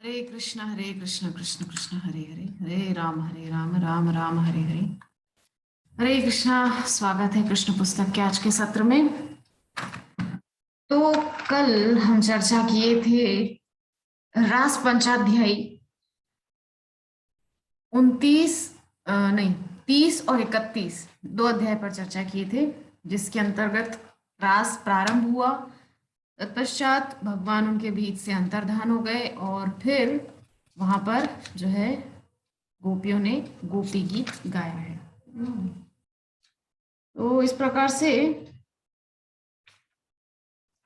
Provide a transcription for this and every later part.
हरे कृष्ण कृष्ण कृष्ण हरे हरे, हरे राम राम राम हरे हरे। हरे कृष्णा। स्वागत है कृष्ण पुस्तक के आज के सत्र में। तो कल हम चर्चा किए थे रास पंचाध्यायी 29 नहीं 30 और 31 दो अध्याय पर चर्चा किए थे, जिसके अंतर्गत रास प्रारंभ हुआ। तत्पश्चात भगवान उनके बीच से अंतर्धान हो गए और फिर वहां पर जो है गोपियों ने गोपी गीत गाया है। तो इस प्रकार से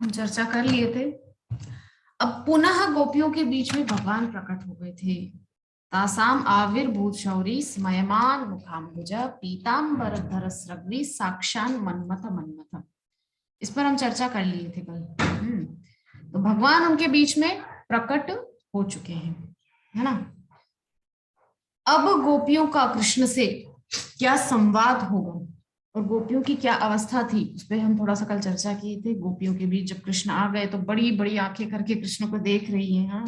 हम चर्चा कर लिए थे। अब पुनः गोपियों के बीच में भगवान प्रकट हो गए थे। तासाम आविर्भूत शौरी स्मयमान मुखाम्बुज पीताम्बर धर स्रग्वी साक्षान मन्मथ मन्मथ। इस पर हम चर्चा कर लिए थे कल। तो भगवान उनके बीच में प्रकट हो चुके हैं, है ना। अब गोपियों का कृष्ण से क्या संवाद होगा और गोपियों की क्या अवस्था थी, उस पर हम थोड़ा सा कल चर्चा किए थे। गोपियों के बीच जब कृष्ण आ गए तो बड़ी बड़ी आंखें करके कृष्ण को देख रही हैं। हाँ,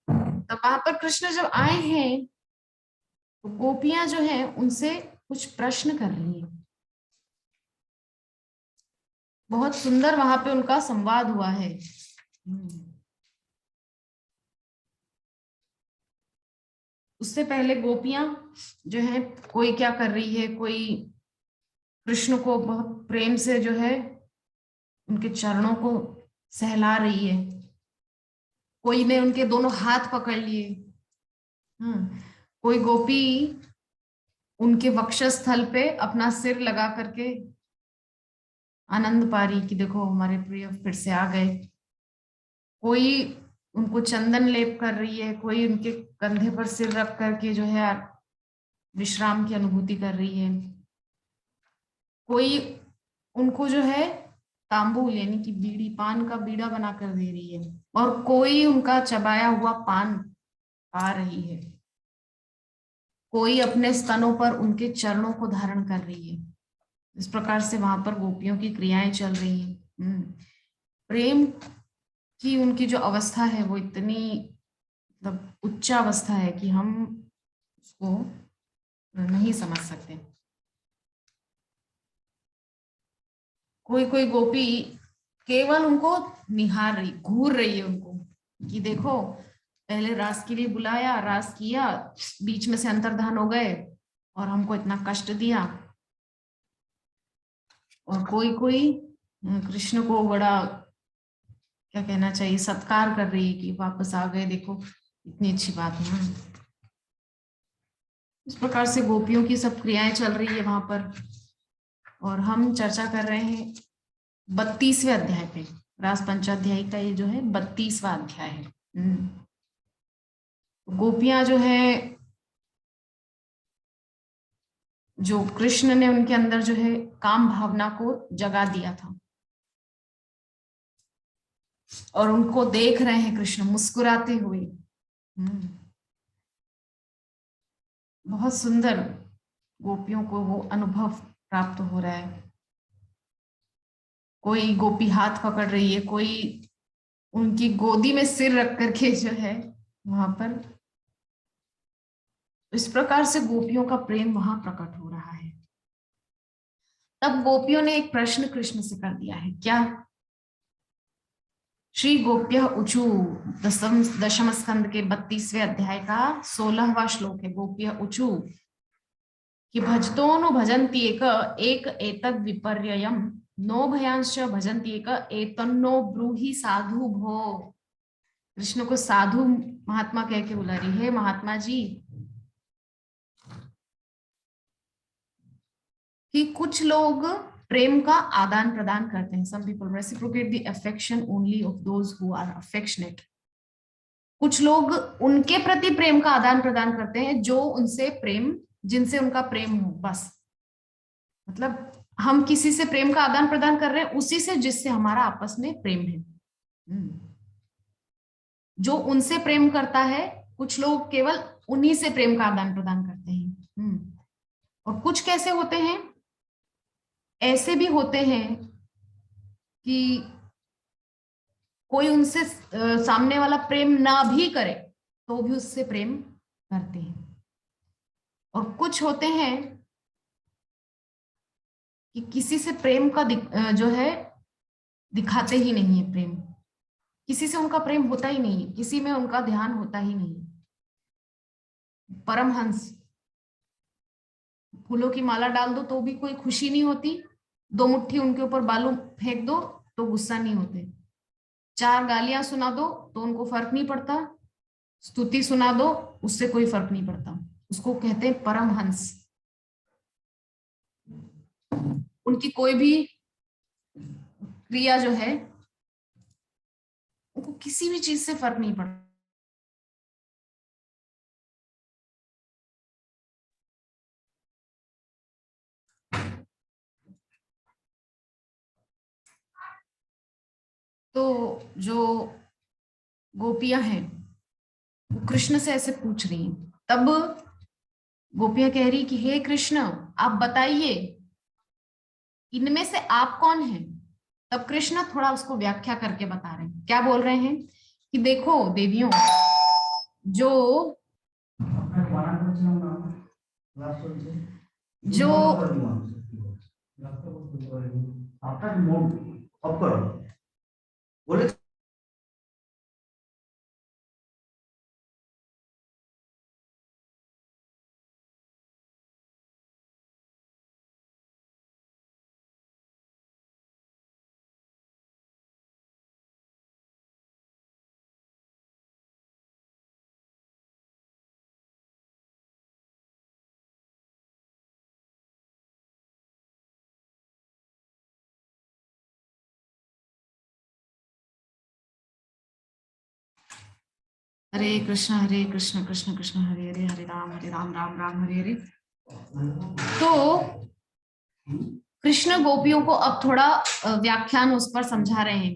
तब वहां पर कृष्ण जब आए हैं तो गोपियां जो है उनसे कुछ प्रश्न कर रही हैं। बहुत सुंदर वहां पे उनका संवाद हुआ है। उससे पहले गोपियां जो है, कोई क्या कर रही है, कोई कृष्ण को बहुत प्रेम से जो है उनके चरणों को सहला रही है, कोई ने उनके दोनों हाथ पकड़ लिए। कोई गोपी उनके वक्षस्थल पे अपना सिर लगा करके आनंद पा रही कि देखो हमारे प्रिय फिर से आ गए। कोई उनको चंदन लेप कर रही है, कोई उनके कंधे पर सिर रख करके जो है विश्राम की अनुभूति कर रही है। कोई उनको जो है तांबूल यानी कि बीड़ी, पान का बीड़ा बना कर दे रही है, और कोई उनका चबाया हुआ पान पा रही है। कोई अपने स्तनों पर उनके चरणों को धारण कर रही है। इस प्रकार से वहां पर गोपियों की क्रियाएं चल रही हैं। प्रेम की उनकी जो अवस्था है वो इतनी मतलब उच्च अवस्था है कि हम उसको नहीं समझ सकते। कोई कोई गोपी केवल उनको निहार रही, घूर रही है उनको कि देखो पहले रास के लिए बुलाया, रास किया, बीच में से अंतर्धान हो गए और हमको इतना कष्ट दिया। और कोई कोई कृष्ण को बड़ा क्या कहना चाहिए, सत्कार कर रही है कि वापस आ गए, देखो इतनी अच्छी बात है। इस प्रकार से गोपियों की सब क्रियाएं चल रही है वहां पर। और हम चर्चा कर रहे हैं 32वें अध्याय पे। रास पंचाध्यायी का ये जो है 32वां अध्याय है। गोपियां जो है, जो कृष्ण ने उनके अंदर जो है काम भावना को जगा दिया था, और उनको देख रहे हैं कृष्ण मुस्कुराते हुए। बहुत सुंदर गोपियों को वो अनुभव प्राप्त हो रहा है। कोई गोपी हाथ पकड़ रही है, कोई उनकी गोदी में सिर रख करके जो है वहां पर। इस प्रकार से गोपियों का प्रेम वहां प्रकट हो रहा है। तब गोपियों ने एक प्रश्न कृष्ण से कर दिया है। क्या? श्री गोप्य ऊचु, दशम स्कंद के 32वें अध्याय का 16वां श्लोक है। गोप्य ऊचु कि भजतो नु भजन्ति एक एतद विपर्ययम नो भयांश भजन्ति एक एतन्नो ब्रूहि साधु भो। कृष्ण को साधु महात्मा कह के बुला रही है। महात्मा जी, कि कुछ लोग प्रेम का आदान प्रदान करते हैं। Some people reciprocate the affection only of those who are affectionate. कुछ लोग उनके प्रति प्रेम का आदान प्रदान करते हैं जो उनसे प्रेम, जिनसे उनका प्रेम हो, बस। मतलब हम किसी से प्रेम का आदान प्रदान कर रहे हैं उसी से जिससे हमारा आपस में प्रेम है। जो उनसे प्रेम करता है, कुछ लोग केवल उन्हीं से प्रेम का आदान प्रदान करते हैं। और कुछ कैसे होते हैं, ऐसे भी होते हैं कि कोई उनसे सामने वाला प्रेम ना भी करे तो भी उससे प्रेम करते हैं। और कुछ होते हैं कि किसी से प्रेम का जो है दिखाते ही नहीं है प्रेम, किसी से उनका प्रेम होता ही नहीं है, किसी में उनका ध्यान होता ही नहीं है। परमहंस, फूलों की माला डाल दो तो भी कोई खुशी नहीं होती, 2 मुट्ठी उनके ऊपर बालू फेंक दो तो गुस्सा नहीं होते, 4 गालियां सुना दो तो उनको फर्क नहीं पड़ता, स्तुति सुना दो उससे कोई फर्क नहीं पड़ता। उसको कहते हैं परमहंस। उनकी कोई भी क्रिया जो है उनको किसी भी चीज से फर्क नहीं पड़ता। तो जो गोपियां हैं वो कृष्ण से ऐसे पूछ रही हैं। तब गोपियां कह रही कि हे कृष्ण आप बताइए इनमें से आप कौन हैं। तब कृष्ण थोड़ा उसको व्याख्या करके बता रहे हैं। क्या बोल रहे हैं कि देखो देवियों, जो जो हरे कृष्ण कृष्ण कृष्ण हरे हरे, हरे राम राम राम हरे हरे। तो कृष्ण गोपियों को अब थोड़ा व्याख्यान उस पर समझा रहे हैं।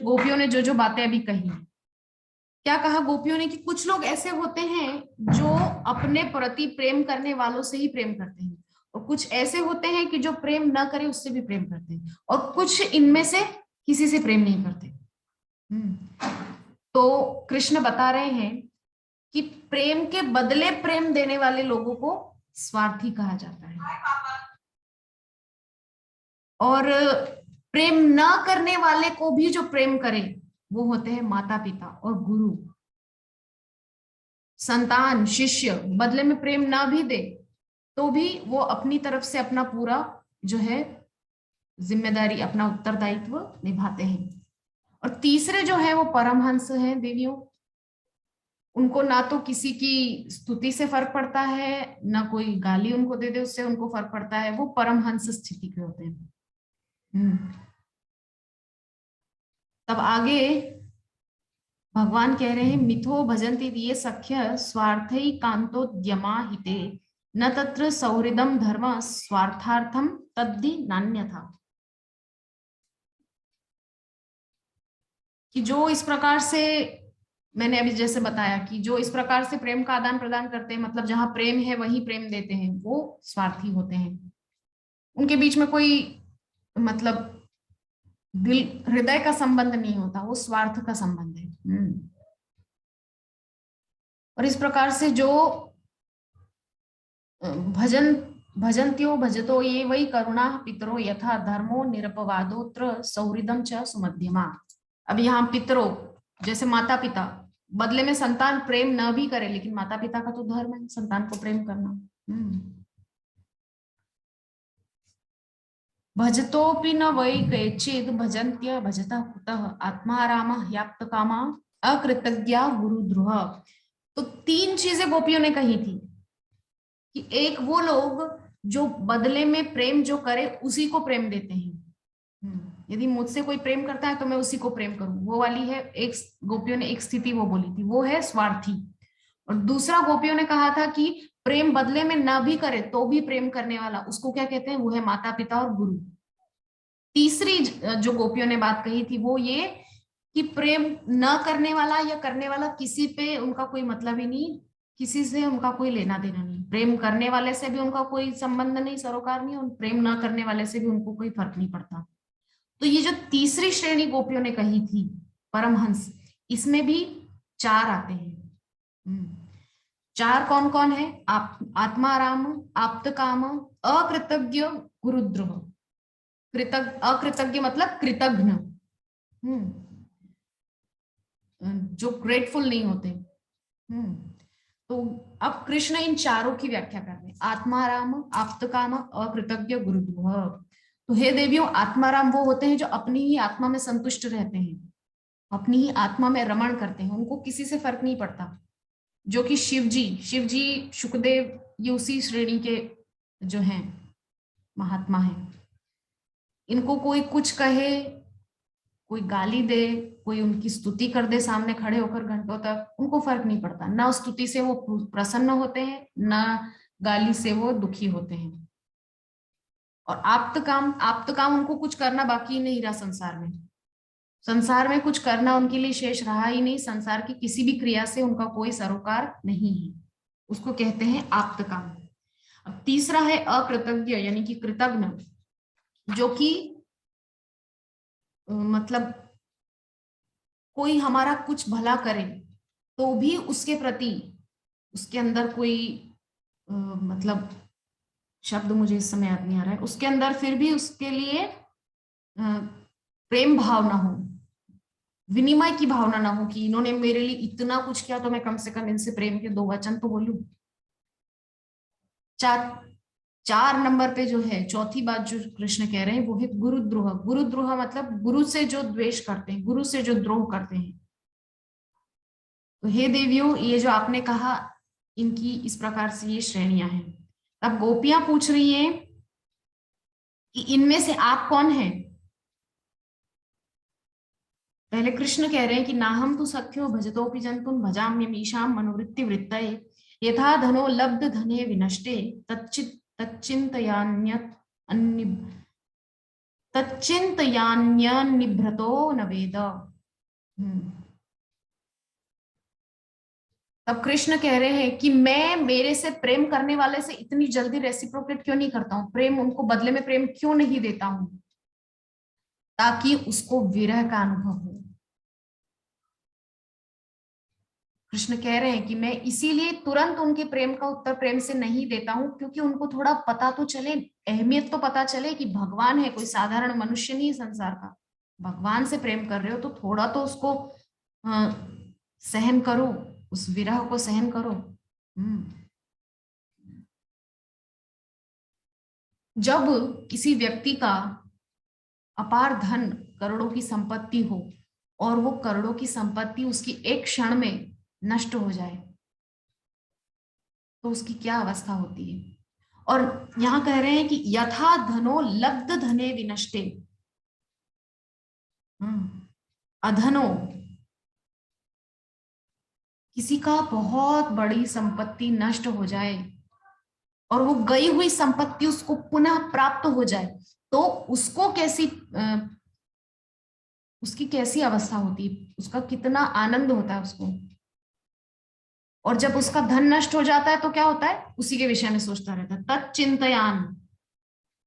गोपियों ने जो जो बातें अभी कही, क्या कहा गोपियों ने कि कुछ लोग ऐसे होते हैं जो अपने प्रति प्रेम करने वालों से ही प्रेम करते हैं, और कुछ ऐसे होते हैं कि जो प्रेम ना करे उससे भी प्रेम करते हैं, और कुछ इनमें से किसी से प्रेम नहीं करते। तो कृष्ण बता रहे हैं कि प्रेम के बदले प्रेम देने वाले लोगों को स्वार्थी कहा जाता है, और प्रेम न करने वाले को भी जो प्रेम करे वो होते हैं माता पिता और गुरु। संतान शिष्य बदले में प्रेम ना भी दे तो भी वो अपनी तरफ से अपना पूरा जो है जिम्मेदारी, अपना उत्तरदायित्व निभाते हैं। और तीसरे जो है वो परमहंस हैं देवियों। उनको ना तो किसी की स्तुति से फर्क पड़ता है, ना कोई गाली उनको दे दे उससे उनको फर्क पड़ता है, वो परमहंस स्थिति के होते हैं। तब आगे भगवान कह रहे हैं मिथो भजन्ति ये सख्य स्वार्थै कांतोद्यमा हिते न तत्र सौहृदम धर्म स्वार्थार्थम तद्धि नान्यथा। कि जो इस प्रकार से मैंने अभी जैसे बताया कि जो इस प्रकार से प्रेम का आदान प्रदान करते हैं, मतलब जहां प्रेम है वही प्रेम देते हैं, वो स्वार्थी होते हैं। उनके बीच में कोई मतलब दिल हृदय का संबंध नहीं होता, वो स्वार्थ का संबंध है। और इस प्रकार से जो भजन भजन्त्यो भजतो ये वही करुणा पितरो यथा धर्मो निरपवादोत्र सौहृदम च सुमध्यमा। अब यहाँ पितरो जैसे माता पिता, बदले में संतान प्रेम न भी करे, लेकिन माता पिता का तो धर्म है संतान को प्रेम करना। भजतोपि न वै कैचिद भजन्त्य भजता कुतः आत्माराम ह्याप्त कामा अकृतज्ञा गुरुद्रोह। तो 3 चीजें गोपियों ने कही थी कि एक वो लोग जो बदले में प्रेम जो करे उसी को प्रेम देते हैं। यदि मुझसे कोई प्रेम करता है तो मैं उसी को प्रेम करूं, वो वाली है एक। गोपियों ने एक स्थिति वो बोली थी, वो है स्वार्थी। और दूसरा गोपियों ने कहा था कि प्रेम बदले में ना भी करे तो भी प्रेम करने वाला, उसको क्या कहते हैं, वो है माता पिता और गुरु। तीसरी जो गोपियों ने बात कही थी वो ये कि प्रेम न करने वाला या करने वाला किसी पे उनका कोई मतलब ही नहीं, किसी से उनका कोई लेना देना नहीं, प्रेम करने वाले से भी उनका कोई संबंध नहीं, सरोकार नहीं, और प्रेम न करने वाले से भी उनको कोई फर्क नहीं पड़ता। तो ये जो तीसरी श्रेणी गोपियों ने कही थी परमहंस, इसमें भी 4 आते हैं। 4 कौन कौन है? आत्माराम, आप्तकाम, अकृतज्ञ, गुरुद्रोह। अकृतज्ञ मतलब कृतघ्न, जो ग्रेटफुल नहीं होते। तो अब कृष्ण इन चारों की व्याख्या कर रहे हैं, आत्माराम, आप्तकाम, अकृतज्ञ, गुरुद्रोह। तो हे देवियों, आत्माराम वो होते हैं जो अपनी ही आत्मा में संतुष्ट रहते हैं, अपनी ही आत्मा में रमण करते हैं, उनको किसी से फर्क नहीं पड़ता। जो कि शिव जी, शुकदेव, ये उसी श्रेणी के जो हैं महात्मा हैं। इनको कोई कुछ कहे, कोई गाली दे, कोई उनकी स्तुति कर दे सामने खड़े होकर घंटों तक, उनको फर्क नहीं पड़ता। ना स्तुति से वो प्रसन्न होते हैं, ना गाली से वो दुखी होते हैं। और आप्तकाम उनको कुछ करना बाकी नहीं रहा संसार में कुछ करना उनके लिए शेष रहा ही नहीं। संसार की किसी भी क्रिया से उनका कोई सरोकार नहीं है, उसको कहते हैं आप्तकाम। अब तीसरा है अकृतज्ञ, यानी कि कृतज्ञ, जो कि मतलब कोई हमारा कुछ भला करे तो भी उसके प्रति उसके अंदर कोई मतलब शब्द मुझे इस समय याद नहीं आ रहा है, उसके अंदर फिर भी उसके लिए प्रेम भाव ना हो, विनिमय की भावना ना हो कि इन्होंने मेरे लिए इतना कुछ किया तो मैं कम से कम इनसे प्रेम के 2 वचन तो बोलूं। 4 नंबर पे जो है चौथी बात जो कृष्ण कह रहे हैं वो है गुरुद्रोह। गुरुद्रोह मतलब गुरु से जो द्वेष करते हैं, गुरु से जो द्रोह करते हैं। तो हे देवियों, ये जो आपने कहा, इनकी इस प्रकार से ये श्रेणियां हैं। अब गोपियां पूछ रही हैं कि इनमें से आप कौन हैं? पहले कृष्ण कह रहे हैं कि नाहम तु सख्यो भजतोपि जंतुन भजाम्यमीशाम मनोवृत्ति वृत्तये यथा धनो लब्ध धने विनष्टे तच्चिंतयान्यनिभृतो न वेद। तब कृष्ण कह रहे हैं कि मैं मेरे से प्रेम करने वाले से इतनी जल्दी रेसिप्रोकेट क्यों नहीं करता हूं, प्रेम उनको बदले में प्रेम क्यों नहीं देता हूं, ताकि उसको विरह का अनुभव हो। कृष्ण कह रहे हैं कि मैं इसीलिए तुरंत उनके प्रेम का उत्तर प्रेम से नहीं देता हूं, क्योंकि उनको थोड़ा पता तो चले, अहमियत तो पता चले कि भगवान है, कोई साधारण मनुष्य नहीं संसार का। भगवान से प्रेम कर रहे हो तो थोड़ा तो उसको सहन करो, उस विरह को सहन करो। जब किसी व्यक्ति का अपार धन, करोड़ों की संपत्ति हो और वो करोड़ों की संपत्ति उसकी एक क्षण में नष्ट हो जाए तो उसकी क्या अवस्था होती है। और यहां कह रहे हैं कि यथा धनो लब्ध धने विनष्टे। अधनो, किसी का बहुत बड़ी संपत्ति नष्ट हो जाए और वो गई हुई संपत्ति उसको पुनः प्राप्त हो जाए तो उसको उसकी कैसी अवस्था होती है, उसका कितना आनंद होता है उसको। और जब उसका धन नष्ट हो जाता है तो क्या होता है, उसी के विषय में सोचता रहता है, तच्चिंतयान,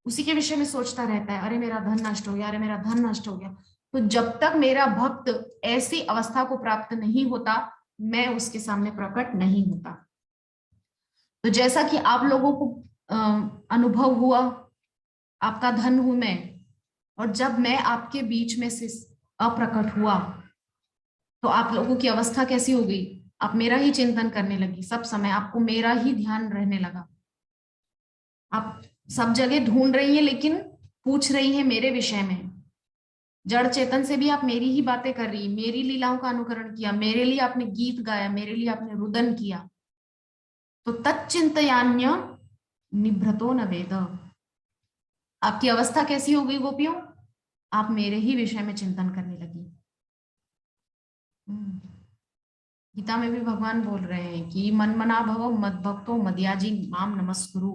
उसी के विषय में सोचता रहता है, अरे मेरा धन नष्ट हो गया, अरे मेरा धन नष्ट हो गया। तो जब तक मेरा भक्त ऐसी अवस्था को प्राप्त नहीं होता, मैं उसके सामने प्रकट नहीं होता। तो जैसा कि आप लोगों को अनुभव हुआ, आपका धन हूं मैं, और जब मैं आपके बीच में से अप्रकट हुआ तो आप लोगों की अवस्था कैसी हो गई, आप मेरा ही चिंतन करने लगी, सब समय आपको मेरा ही ध्यान रहने लगा। आप सब जगह ढूंढ रही हैं लेकिन पूछ रही हैं मेरे विषय में। जड़ चेतन से भी आप मेरी ही बातें कर रही, मेरी लीलाओं का अनुकरण किया, मेरे लिए आपने गीत गाया, मेरे लिए आपने रुदन किया। तो तच्चिंतयान्य निभृतो न वेद। आपकी अवस्था कैसी हो गई गोपियों, आप मेरे ही विषय में चिंतन करने लगी। गीता में भी भगवान बोल रहे हैं कि मन मना भव मद भक्तो मदयाजी माम नमस्कुरु,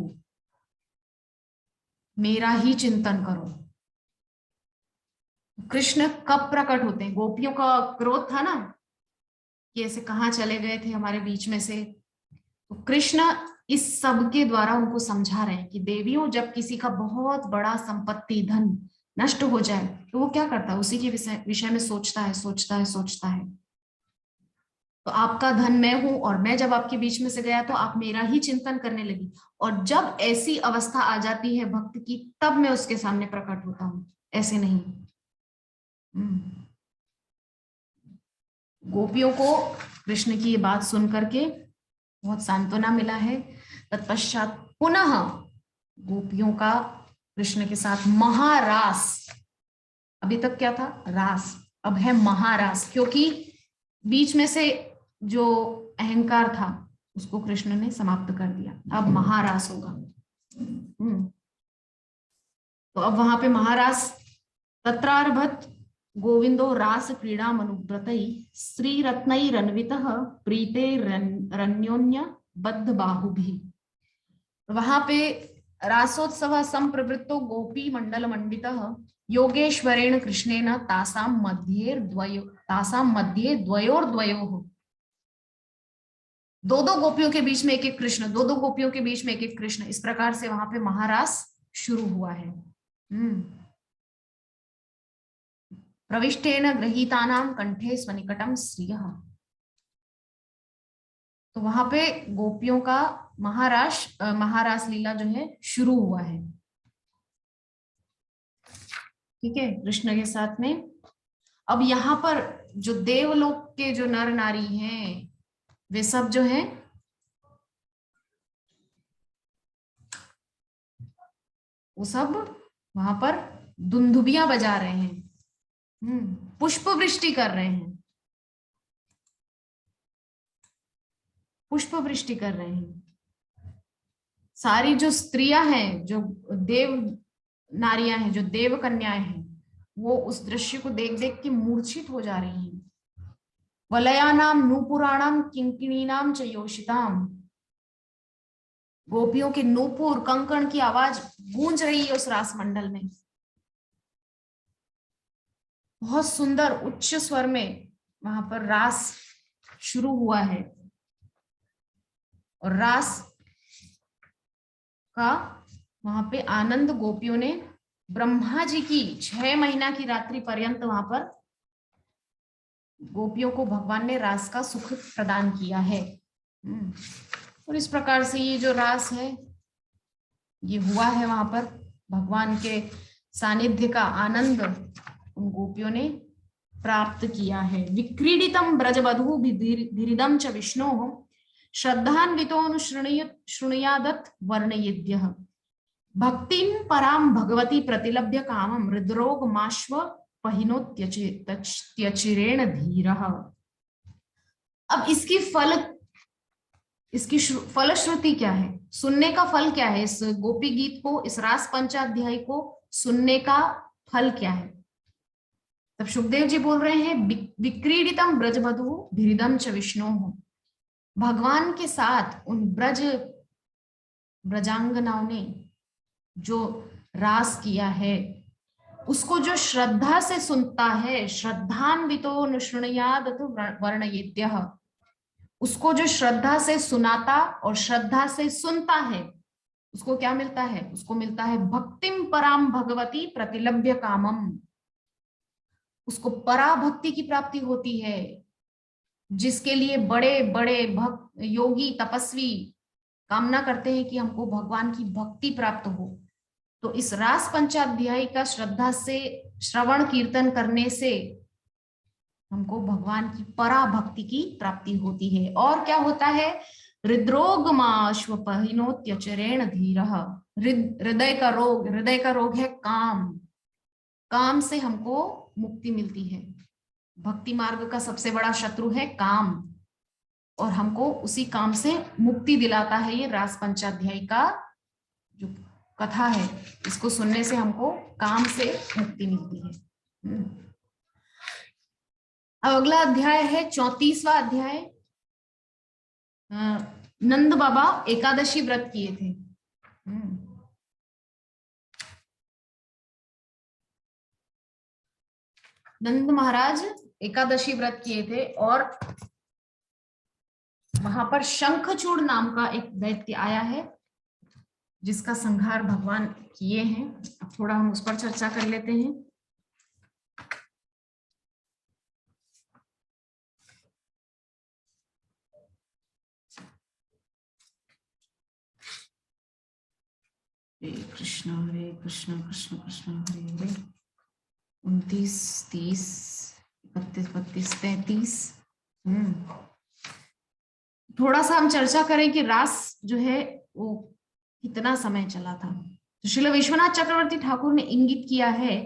मेरा ही चिंतन करो। कृष्ण कब प्रकट होते हैं, गोपियों का क्रोध था ना कि ऐसे कहाँ चले गए थे हमारे बीच में से, तो कृष्ण इस सब के द्वारा उनको समझा रहे हैं कि देवियों, जब किसी का बहुत बड़ा संपत्ति धन नष्ट हो जाए, तो वो क्या करता है, उसी के विषय में सोचता है, सोचता है, सोचता है। तो आपका धन मैं हूं, और मैं जब आपके बीच में से गया तो आप मेरा ही चिंतन करने लगी, और जब ऐसी अवस्था आ जाती है भक्त की, तब मैं उसके सामने प्रकट होता हूं, ऐसे नहीं। गोपियों को कृष्ण की ये बात सुन करके बहुत सांत्वना मिला है। तत्पश्चात पुनः गोपियों का कृष्ण के साथ महारास, अभी तक क्या था, रास, अब है महारास, क्योंकि बीच में से जो अहंकार था उसको कृष्ण ने समाप्त कर दिया, अब महारास होगा। तो अब वहां पे महारास, तत्रारभत गोविंदो रास क्रीड़ा मनुव्रतई श्री रत्नैरन्वितः प्रीते रन्योन्य बद्ध बाहुभी। वहां पे रासोत्सव संप्रवृत्तो गोपी मंडल मंडितः योगेश्वरेण कृष्णेन तासां मध्ये द्वयोर्द्वयोः। दो दो गोपियों के बीच में एक एक कृष्ण, दो दो गोपियों के बीच में एक एक कृष्ण, इस प्रकार से वहां पे महारास शुरू हुआ है। प्रविष्टेन गृहीतानां कंठे स्वनिकटम श्रियः। तो वहां पे गोपियों का महारास लीला जो है शुरू हुआ है, ठीक है, कृष्ण के साथ में। अब यहाँ पर जो देवलोक के जो नर नारी हैं, वे सब जो है वो सब वहां पर दुंदुबियां बजा रहे हैं, पुष्प वृष्टि कर रहे हैं, पुष्प वृष्टि कर रहे हैं। सारी जो स्त्रियां हैं, जो देव नारियां हैं, जो देव कन्याएं हैं, वो उस दृश्य को देख देख के मूर्छित हो जा रही हैं। वलयानाम नूपुराणाम किंकिणीनाम च योषिताम। गोपियों के नूपुर कंकण की आवाज गूंज रही है उस रास मंडल में, बहुत सुंदर उच्च स्वर में वहां पर रास शुरू हुआ है। और रास का वहां पे आनंद गोपियों ने ब्रह्मा जी की 6 महीना की रात्रि पर्यंत वहां पर गोपियों को भगवान ने रास का सुख प्रदान किया है। और इस प्रकार से ये जो रास है ये हुआ है, वहां पर भगवान के सानिध्य का आनंद उन गोपियों ने प्राप्त किया है। विक्रीडितम ब्रजवधू धीरिदम च विष्णु श्रृणुयादत् वर्णयेद्यः भक्तिं पराम भगवती प्रतिलभ्य कामम हृद्रोग माश्व पहिनोत्यचिरेण धीरः। अब इसकी फलश्रुति क्या है, सुनने का फल क्या है, इस गोपी गीत को, इस रास पंचाध्याय को सुनने का फल क्या है। तब सुखदेव जी बोल रहे हैं, विक्रीडितम ब्रजवधू धीरिदम च विष्णु, भगवान के साथ उन ब्रजांगनाओं ने जो रास किया है, उसको जो श्रद्धा से सुनता है, श्रद्धान्वितो नुशृणुयाद वर्णयेद्यः, उसको जो श्रद्धा से सुनाता और श्रद्धा से सुनता है, उसको क्या मिलता है, उसको मिलता है भक्तिम पराम भगवती प्रतिलभ्य कामम, उसको परा भक्ति की प्राप्ति होती है, जिसके लिए बड़े बड़े भक्त योगी तपस्वी कामना करते हैं कि हमको भगवान की भक्ति प्राप्त हो। तो इस रास पंचाध्याय का श्रद्धा से श्रवण कीर्तन करने से हमको भगवान की परा भक्ति की प्राप्ति होती है। और क्या होता है, हृद्रोगमाश्वपहिनोत्यचरेण धीरः, हृदय का रोग है काम, काम से हमको मुक्ति मिलती है। भक्ति मार्ग का सबसे बड़ा शत्रु है काम, और हमको उसी काम से मुक्ति दिलाता है ये रास पंचाध्याय का जो कथा है, इसको सुनने से हमको काम से मुक्ति मिलती है। अब अगला अध्याय है 34वां अध्याय। नंद बाबा एकादशी व्रत किए थे। नंद महाराज एकादशी व्रत किए थे, और वहां पर शंखचूड़ नाम का एक दैत्य आया है, जिसका संहार भगवान किए हैं। अब थोड़ा हम उस पर चर्चा कर लेते हैं। हरे कृष्ण कृष्ण कृष्ण हरे हरे। 29, 30, 31, 32, 33। थोड़ा सा हम चर्चा करें कि रास जो है वो कितना समय चला था। तो श्रील विश्वनाथ चक्रवर्ती ठाकुर ने इंगित किया है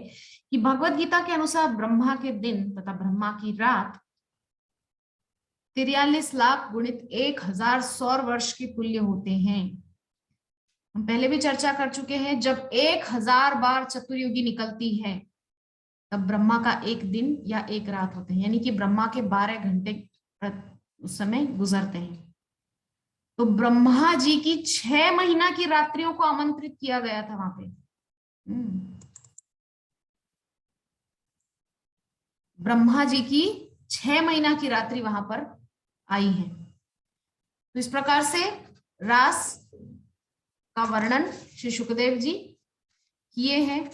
कि भगवत गीता के अनुसार ब्रह्मा के दिन तथा ब्रह्मा की रात 43 लाख गुणित 1000 सौर वर्ष के तुल्य होते हैं। हम पहले भी चर्चा कर चुके हैं, जब 1000 बार चतुर्युगी निकलती है तब ब्रह्मा का एक दिन या एक रात होते हैं, यानी कि ब्रह्मा के 12 घंटे उस समय गुजरते हैं। तो ब्रह्मा जी की 6 महीना की रात्रियों को आमंत्रित किया गया था वहां पे। ब्रह्मा जी की 6 महीना की रात्रि वहां पर आई है। तो इस प्रकार से रास का वर्णन श्री सुखदेव जी किए हैं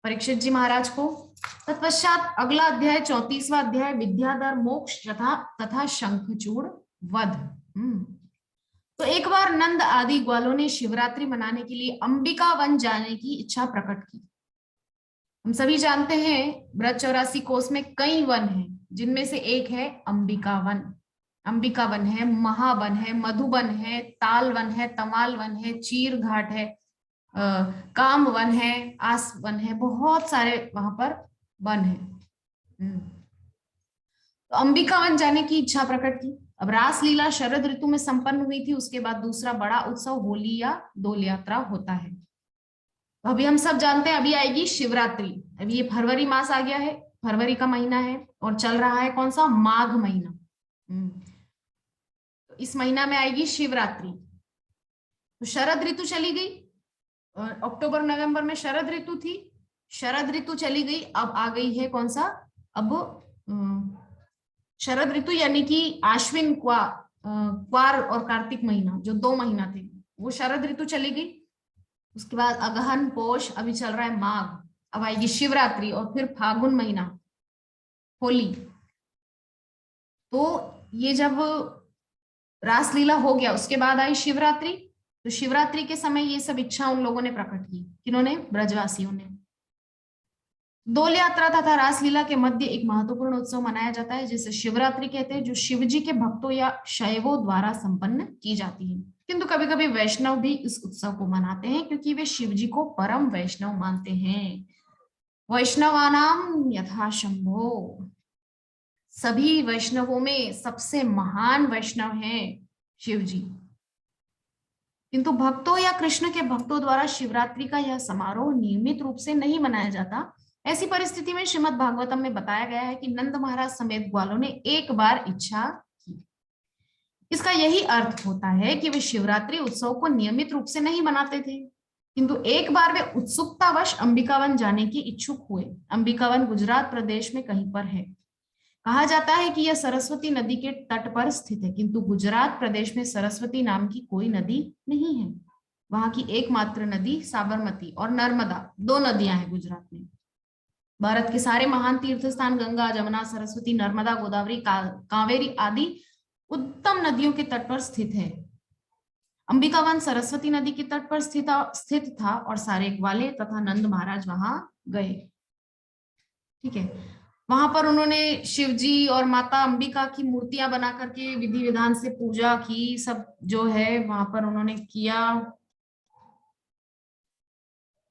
परीक्षित जी महाराज को। तत्पश्चात अगला अध्याय 34वां अध्याय विद्याधर मोक्ष तथा शंखचूड़ वध। तो एक बार नंद आदि ग्वालों ने शिवरात्रि मनाने के लिए अंबिका वन जाने की इच्छा प्रकट की। हम सभी जानते हैं ब्रज 84 कोस में कई वन हैं, जिनमें से एक है अंबिका वन। अंबिका वन है, महावन है, मधुबन है, ताल वन है, तमाल वन है, चीर घाट है, काम वन है, आस वन है, बहुत सारे वहां पर वन है। तो अंबिका वन जाने की इच्छा प्रकट की। अब रासलीला शरद ऋतु में संपन्न हुई थी, उसके बाद दूसरा बड़ा उत्सव होली या दोल यात्रा होता है। तो अभी हम सब जानते हैं अभी आएगी शिवरात्रि। अभी ये फरवरी मास आ गया है, फरवरी का महीना है और चल रहा है कौन सा, माघ महीना। तो इस महीना में आएगी शिवरात्रि। तो शरद ऋतु चली गई, अक्टूबर नवंबर में शरद ऋतु थी, शरद ऋतु चली गई, अब आ गई है कौन सा, अब शरद ऋतु यानी कि आश्विन क्वार और कार्तिक महीना, जो 2 महीना थे वो शरद ऋतु चली गई। उसके बाद अगहन पोष, अभी चल रहा है माघ, अब आएगी शिवरात्रि और फिर फागुन महीना होली। तो ये जब रासलीला हो गया उसके बाद आई शिवरात्रि। तो शिवरात्रि के समय ये सब इच्छा उन लोगों ने प्रकट की, किन्होंने, ब्रजवासियों ने। दोल यात्रा तथा रासलीला के मध्य एक महत्वपूर्ण उत्सव मनाया जाता है जिसे शिवरात्रि कहते हैं, जो शिव जी के भक्तों या शैवों द्वारा संपन्न की जाती है। किंतु कभी कभी वैष्णव भी इस उत्सव को मनाते हैं क्योंकि वे शिव जी को परम वैष्णव मानते हैं। वैष्णवानाम यथा शंभो, सभी वैष्णवों में सबसे महान वैष्णव हैं शिव जी। किंतु भक्तों या कृष्ण के भक्तों द्वारा शिवरात्रि का यह समारोह नियमित रूप से नहीं मनाया जाता। ऐसी परिस्थिति में श्रीमद् भागवतम में बताया गया है कि नंद महाराज समेत ग्वालों ने एक बार इच्छा की। इसका यही अर्थ होता है कि वे शिवरात्रि उत्सव को नियमित रूप से नहीं मनाते थे, किंतु एक बार वे उत्सुकतावश अंबिकावन जाने की इच्छुक हुए। अंबिकावन गुजरात प्रदेश में कहीं पर है। कहा जाता है कि यह सरस्वती नदी के तट पर स्थित है, किंतु गुजरात प्रदेश में सरस्वती नाम की कोई नदी नहीं है। वहां की एकमात्र नदी साबरमती और नर्मदा, 2 नदियां हैं गुजरात में। भारत के सारे महान तीर्थ स्थान गंगा, जमुना, सरस्वती, नर्मदा, गोदावरी, कावेरी आदि उत्तम नदियों के तट पर स्थित है। अंबिकावन सरस्वती नदी के तट पर स्थित था और सारे ग्वाले तथा नंद महाराज वहां गए। ठीक है, वहां पर उन्होंने शिव जी और माता अंबिका की मूर्तियां बना करके विधि विधान से पूजा की, सब जो है वहां पर उन्होंने किया।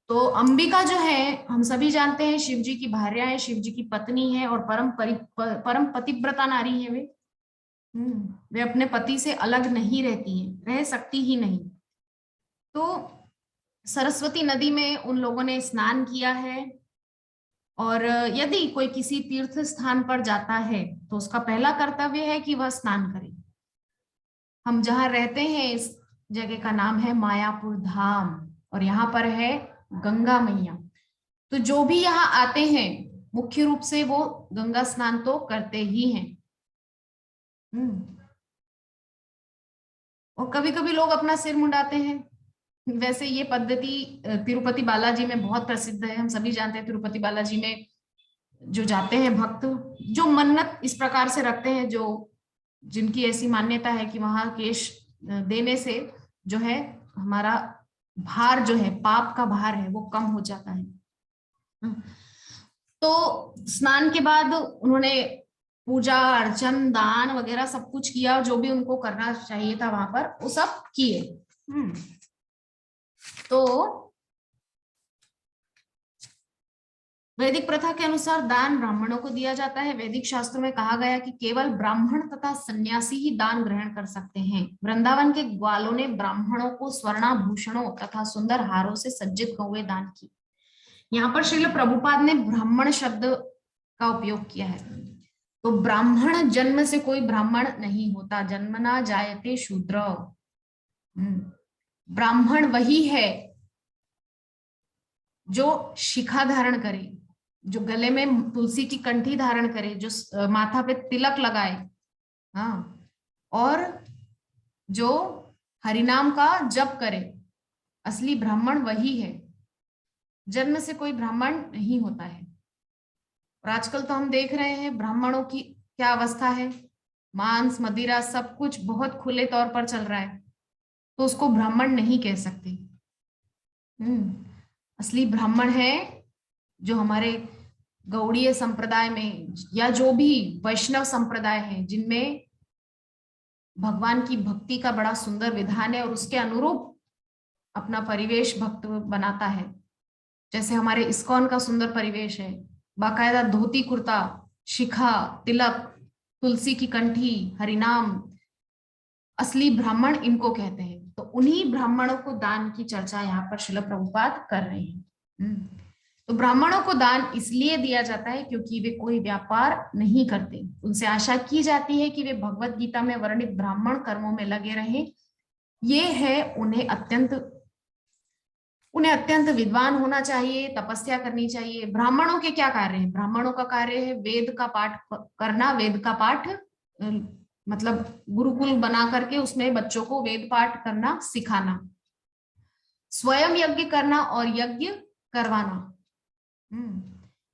तो अंबिका जो है हम सभी जानते हैं शिव जी की भार्या है, शिव जी की पत्नी है और परम पतिव्रता नारी है वे। वे अपने पति से अलग नहीं रहती हैं, रह सकती ही नहीं। तो सरस्वती नदी में उन लोगों ने स्नान किया है। और यदि कोई किसी तीर्थ स्थान पर जाता है तो उसका पहला कर्तव्य है कि वह स्नान करे। हम जहां रहते हैं इस जगह का नाम है मायापुर धाम और यहाँ पर है गंगा मैया। तो जो भी यहाँ आते हैं मुख्य रूप से वो गंगा स्नान तो करते ही हैं। और कभी कभी लोग अपना सिर मुंडाते हैं। वैसे ये पद्धति तिरुपति बालाजी में बहुत प्रसिद्ध है, हम सभी जानते हैं। तिरुपति बालाजी में जो जाते हैं भक्त, जो मन्नत इस प्रकार से रखते हैं, जो जिनकी ऐसी मान्यता है कि वहां केश देने से जो है हमारा भार जो है, पाप का भार है, वो कम हो जाता है। तो स्नान के बाद उन्होंने पूजा अर्चन दान वगैरह सब कुछ किया, जो भी उनको करना चाहिए था वहां पर वो सब किए। तो वैदिक प्रथा के अनुसार दान ब्राह्मणों को दिया जाता है। वैदिक शास्त्रों में कहा गया कि केवल ब्राह्मण तथा सन्यासी ही दान ग्रहण कर सकते हैं। वृंदावन के ग्वालों ने ब्राह्मणों को स्वर्णाभूषणों तथा सुंदर हारों से सज्जित गौएं दान की। यहाँ पर श्रील प्रभुपाद ने ब्राह्मण शब्द का उपयोग किया है। तो ब्राह्मण, जन्म से कोई ब्राह्मण नहीं होता, जन्मना जायते शूद्र। ब्राह्मण वही है जो शिखा धारण करे, जो गले में तुलसी की कंठी धारण करे, जो माथा पे तिलक लगाए, हाँ, और जो हरिनाम का जप करे। असली ब्राह्मण वही है, जन्म से कोई ब्राह्मण नहीं होता है। और आजकल तो हम देख रहे हैं ब्राह्मणों की क्या अवस्था है, मांस मदिरा सब कुछ बहुत खुले तौर पर चल रहा है, तो उसको ब्राह्मण नहीं कह सकते। असली ब्राह्मण है जो हमारे गौड़ीय संप्रदाय में या जो भी वैष्णव संप्रदाय है, जिनमें भगवान की भक्ति का बड़ा सुंदर विधान है और उसके अनुरूप अपना परिवेश भक्त बनाता है। जैसे हमारे इस्कॉन का सुंदर परिवेश है, बाकायदा धोती कुर्ता, शिखा, तिलक, तुलसी की कंठी, हरिनाम। असली ब्राह्मण इनको कहते हैं। तो उन्हीं ब्राह्मणों को दान की चर्चा यहाँ पर श्रील प्रभुपाद कर रहे हैं। तो ब्राह्मणों को दान इसलिए दिया जाता है क्योंकि वे कोई व्यापार नहीं करते। उनसे आशा की जाती है कि वे भगवत गीता में वर्णित ब्राह्मण कर्मों में लगे रहें। ये है उन्हें अत्यंत विद्वान होना चाहिए, तपस्या करनी चाहिए। ब्राह्मणों के क्या कार्य है? ब्राह्मणों का कार्य है वेद का पाठ करना, वेद का पाठ मतलब गुरुकुल बना करके उसमें बच्चों को वेद पाठ करना सिखाना, स्वयं यज्ञ करना और यज्ञ करवाना।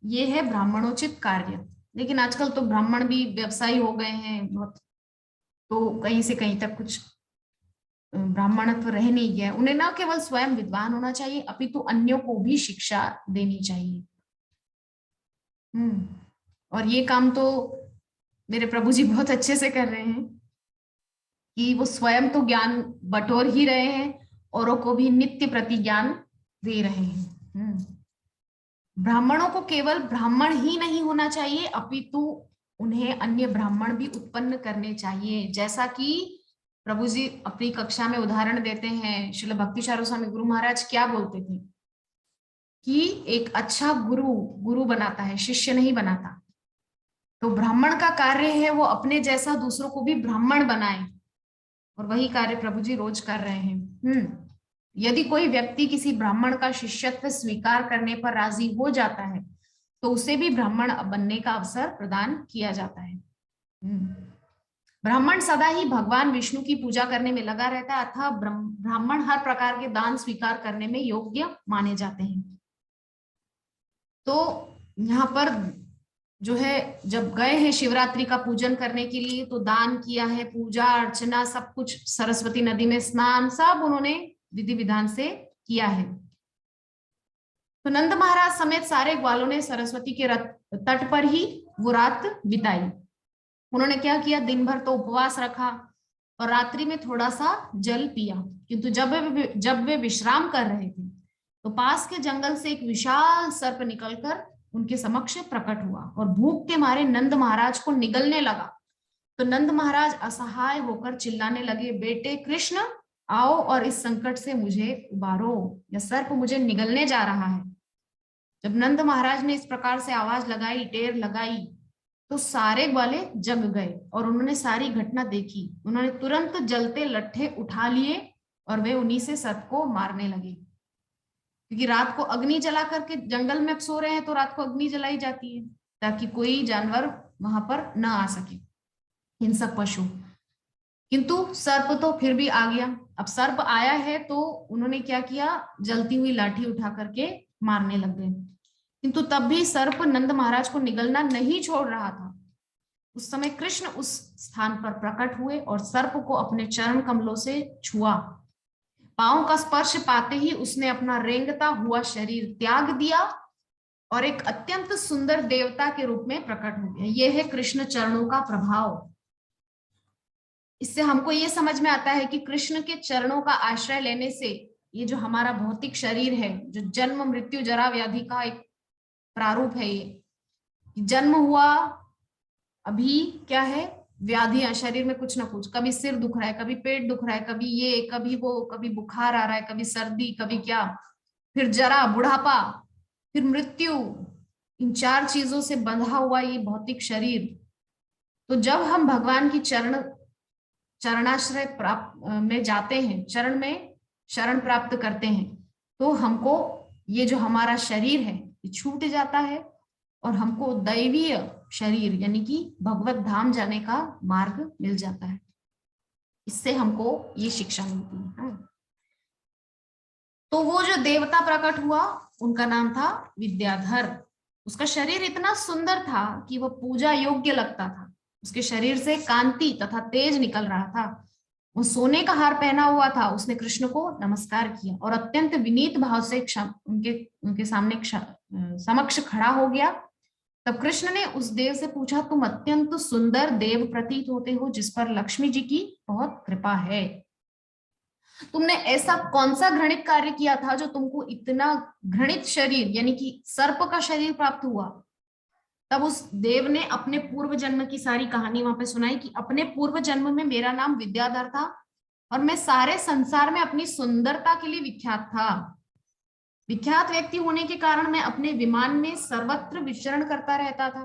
ये है ब्राह्मणोचित कार्य। लेकिन आजकल तो ब्राह्मण भी व्यवसायी हो गए हैं बहुत, तो कहीं से कहीं तक कुछ ब्राह्मणत्व रह नहीं गया। उन्हें ना केवल स्वयं विद्वान होना चाहिए अपितु अन्यों को भी शिक्षा देनी चाहिए। और ये काम तो मेरे प्रभु जी बहुत अच्छे से कर रहे हैं कि वो स्वयं तो ज्ञान बटोर ही रहे हैं, औरों को भी नित्य प्रति ज्ञान दे रहे हैं। ब्राह्मणों को केवल ब्राह्मण ही नहीं होना चाहिए अपितु उन्हें अन्य ब्राह्मण भी उत्पन्न करने चाहिए। जैसा कि प्रभु जी अपनी कक्षा में उदाहरण देते हैं, श्रील भक्ति चारू स्वामी गुरु महाराज क्या बोलते थे कि एक अच्छा गुरु बनाता है, शिष्य नहीं बनाता। तो ब्राह्मण का कार्य है वो अपने जैसा दूसरों को भी ब्राह्मण बनाए, और वही कार्य प्रभु जी रोज कर रहे हैं। यदि कोई व्यक्ति किसी ब्राह्मण का शिष्यत्व स्वीकार करने पर राजी हो जाता है तो उसे भी ब्राह्मण बनने का अवसर प्रदान किया जाता है। ब्राह्मण सदा ही भगवान विष्णु की पूजा करने में लगा रहता है, अतः ब्राह्मण हर प्रकार के दान स्वीकार करने में योग्य माने जाते हैं। तो यहाँ पर जो है जब गए हैं शिवरात्रि का पूजन करने के लिए तो दान किया है, पूजा अर्चना सब कुछ, सरस्वती नदी में स्नान सब उन्होंने विधि विधान से किया है। तो नंद महाराज समेत सारे ग्वालों ने सरस्वती के तट पर ही वो रात बिताई। उन्होंने क्या किया, दिन भर तो उपवास रखा और रात्रि में थोड़ा सा जल पिया। किंतु जब वे विश्राम कर रहे थे तो पास के जंगल से एक विशाल सर्प निकलकर उनके समक्ष प्रकट हुआ और भूख के मारे नंद महाराज को निगलने लगा। तो नंद महाराज असहाय होकर चिल्लाने लगे, बेटे कृष्ण आओ और इस संकट से मुझे उबारो, यह सर्प मुझे निगलने जा रहा है। जब नंद महाराज ने इस प्रकार से आवाज लगाई, टेर लगाई, तो सारे ग्वाले जग गए और उन्होंने सारी घटना देखी। उन्होंने तुरंत जलते लट्ठे उठा लिए और वे उन्हीं से सर्प को मारने लगे। क्योंकि रात को अग्नि जला करके जंगल में सो रहे हैं तो रात को अग्नि जलाई जाती है ताकि कोई जानवर वहां पर न आ सके, हिंसक पशु। किंतु सर्प तो फिर भी आ गया। अब सर्प आया है तो उन्होंने क्या किया, जलती हुई लाठी उठा करके मारने लग गए। किंतु तब भी सर्प नंद महाराज को निगलना नहीं छोड़ रहा था। उस समय कृष्ण उस स्थान पर प्रकट हुए और सर्प को अपने चरण कमलों से छुआ। पांव का स्पर्श पाते ही उसने अपना रेंगता हुआ शरीर त्याग दिया और एक अत्यंत सुंदर देवता के रूप में प्रकट हो गया। यह है कृष्ण चरणों का प्रभाव। इससे हमको ये समझ में आता है कि कृष्ण के चरणों का आश्रय लेने से ये जो हमारा भौतिक शरीर है, जो जन्म मृत्यु जरा व्याधि का एक प्रारूप है, ये जन्म हुआ, अभी क्या है, व्याधियां शरीर में कुछ ना कुछ, कभी सिर दुख रहा है, कभी पेट दुख रहा है, कभी ये कभी वो, कभी बुखार आ रहा है, कभी सर्दी, कभी क्या, फिर जरा, बुढ़ापा, फिर मृत्यु। इन 4 चीजों से बंधा हुआ ये भौतिक शरीर। तो जब हम भगवान की चरणाश्रय प्राप्त में जाते हैं, चरण में शरण प्राप्त करते हैं, तो हमको ये जो हमारा शरीर है ये छूट जाता है और हमको दैवीय शरीर यानी कि भगवत धाम जाने का मार्ग मिल जाता है। इससे हमको ये शिक्षा मिलती है। तो वो जो देवता प्रकट हुआ उनका नाम था विद्याधर। उसका शरीर इतना सुंदर था कि वह पूजा योग्य लगता था। उसके शरीर से कांति तथा तेज निकल रहा था। वो सोने का हार पहना हुआ था। उसने कृष्ण को नमस्कार किया और अत्यंत विनीत भाव से उनके सामने समक्ष खड़ा हो गया। तब कृष्ण ने उस देव से पूछा, तुम अत्यंत सुंदर देव प्रतीत होते हो जिस पर लक्ष्मी जी की बहुत कृपा है। तुमने ऐसा कौन सा घृणित कार्य किया था जो तुमको इतना घृणित शरीर यानी कि सर्प का शरीर प्राप्त हुआ। तब उस देव ने अपने पूर्व जन्म की सारी कहानी वहां पे सुनाई कि अपने पूर्व जन्म में मेरा नाम विद्याधर था और मैं सारे संसार में अपनी सुंदरता के लिए विख्यात था। विख्यात व्यक्ति होने के कारण मैं अपने विमान में सर्वत्र विचरण करता रहता था।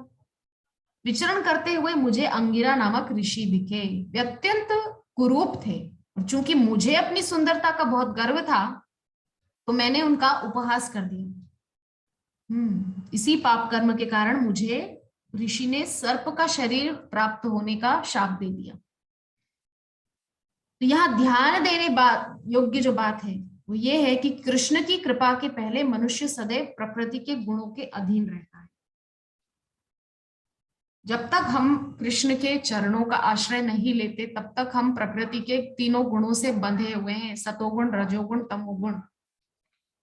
विचरण करते हुए मुझे अंगिरा नामक ऋषि दिखे। वे अत्यंत कुरूप थे और चूंकि मुझे अपनी सुंदरता का बहुत गर्व था तो मैंने उनका उपहास कर दिया। इसी पाप कर्म के कारण मुझे ऋषि ने सर्प का शरीर प्राप्त होने का शाप दे दिया। तो यहाँ ध्यान देने योग्य जो बात है वो ये है कि कृष्ण की कृपा के पहले मनुष्य सदैव प्रकृति के गुणों के अधीन रहता है। जब तक हम कृष्ण के चरणों का आश्रय नहीं लेते तब तक हम प्रकृति के तीनों गुणों से बंधे हुए हैं, सतोगुण, रजोगुण, तमोगुण।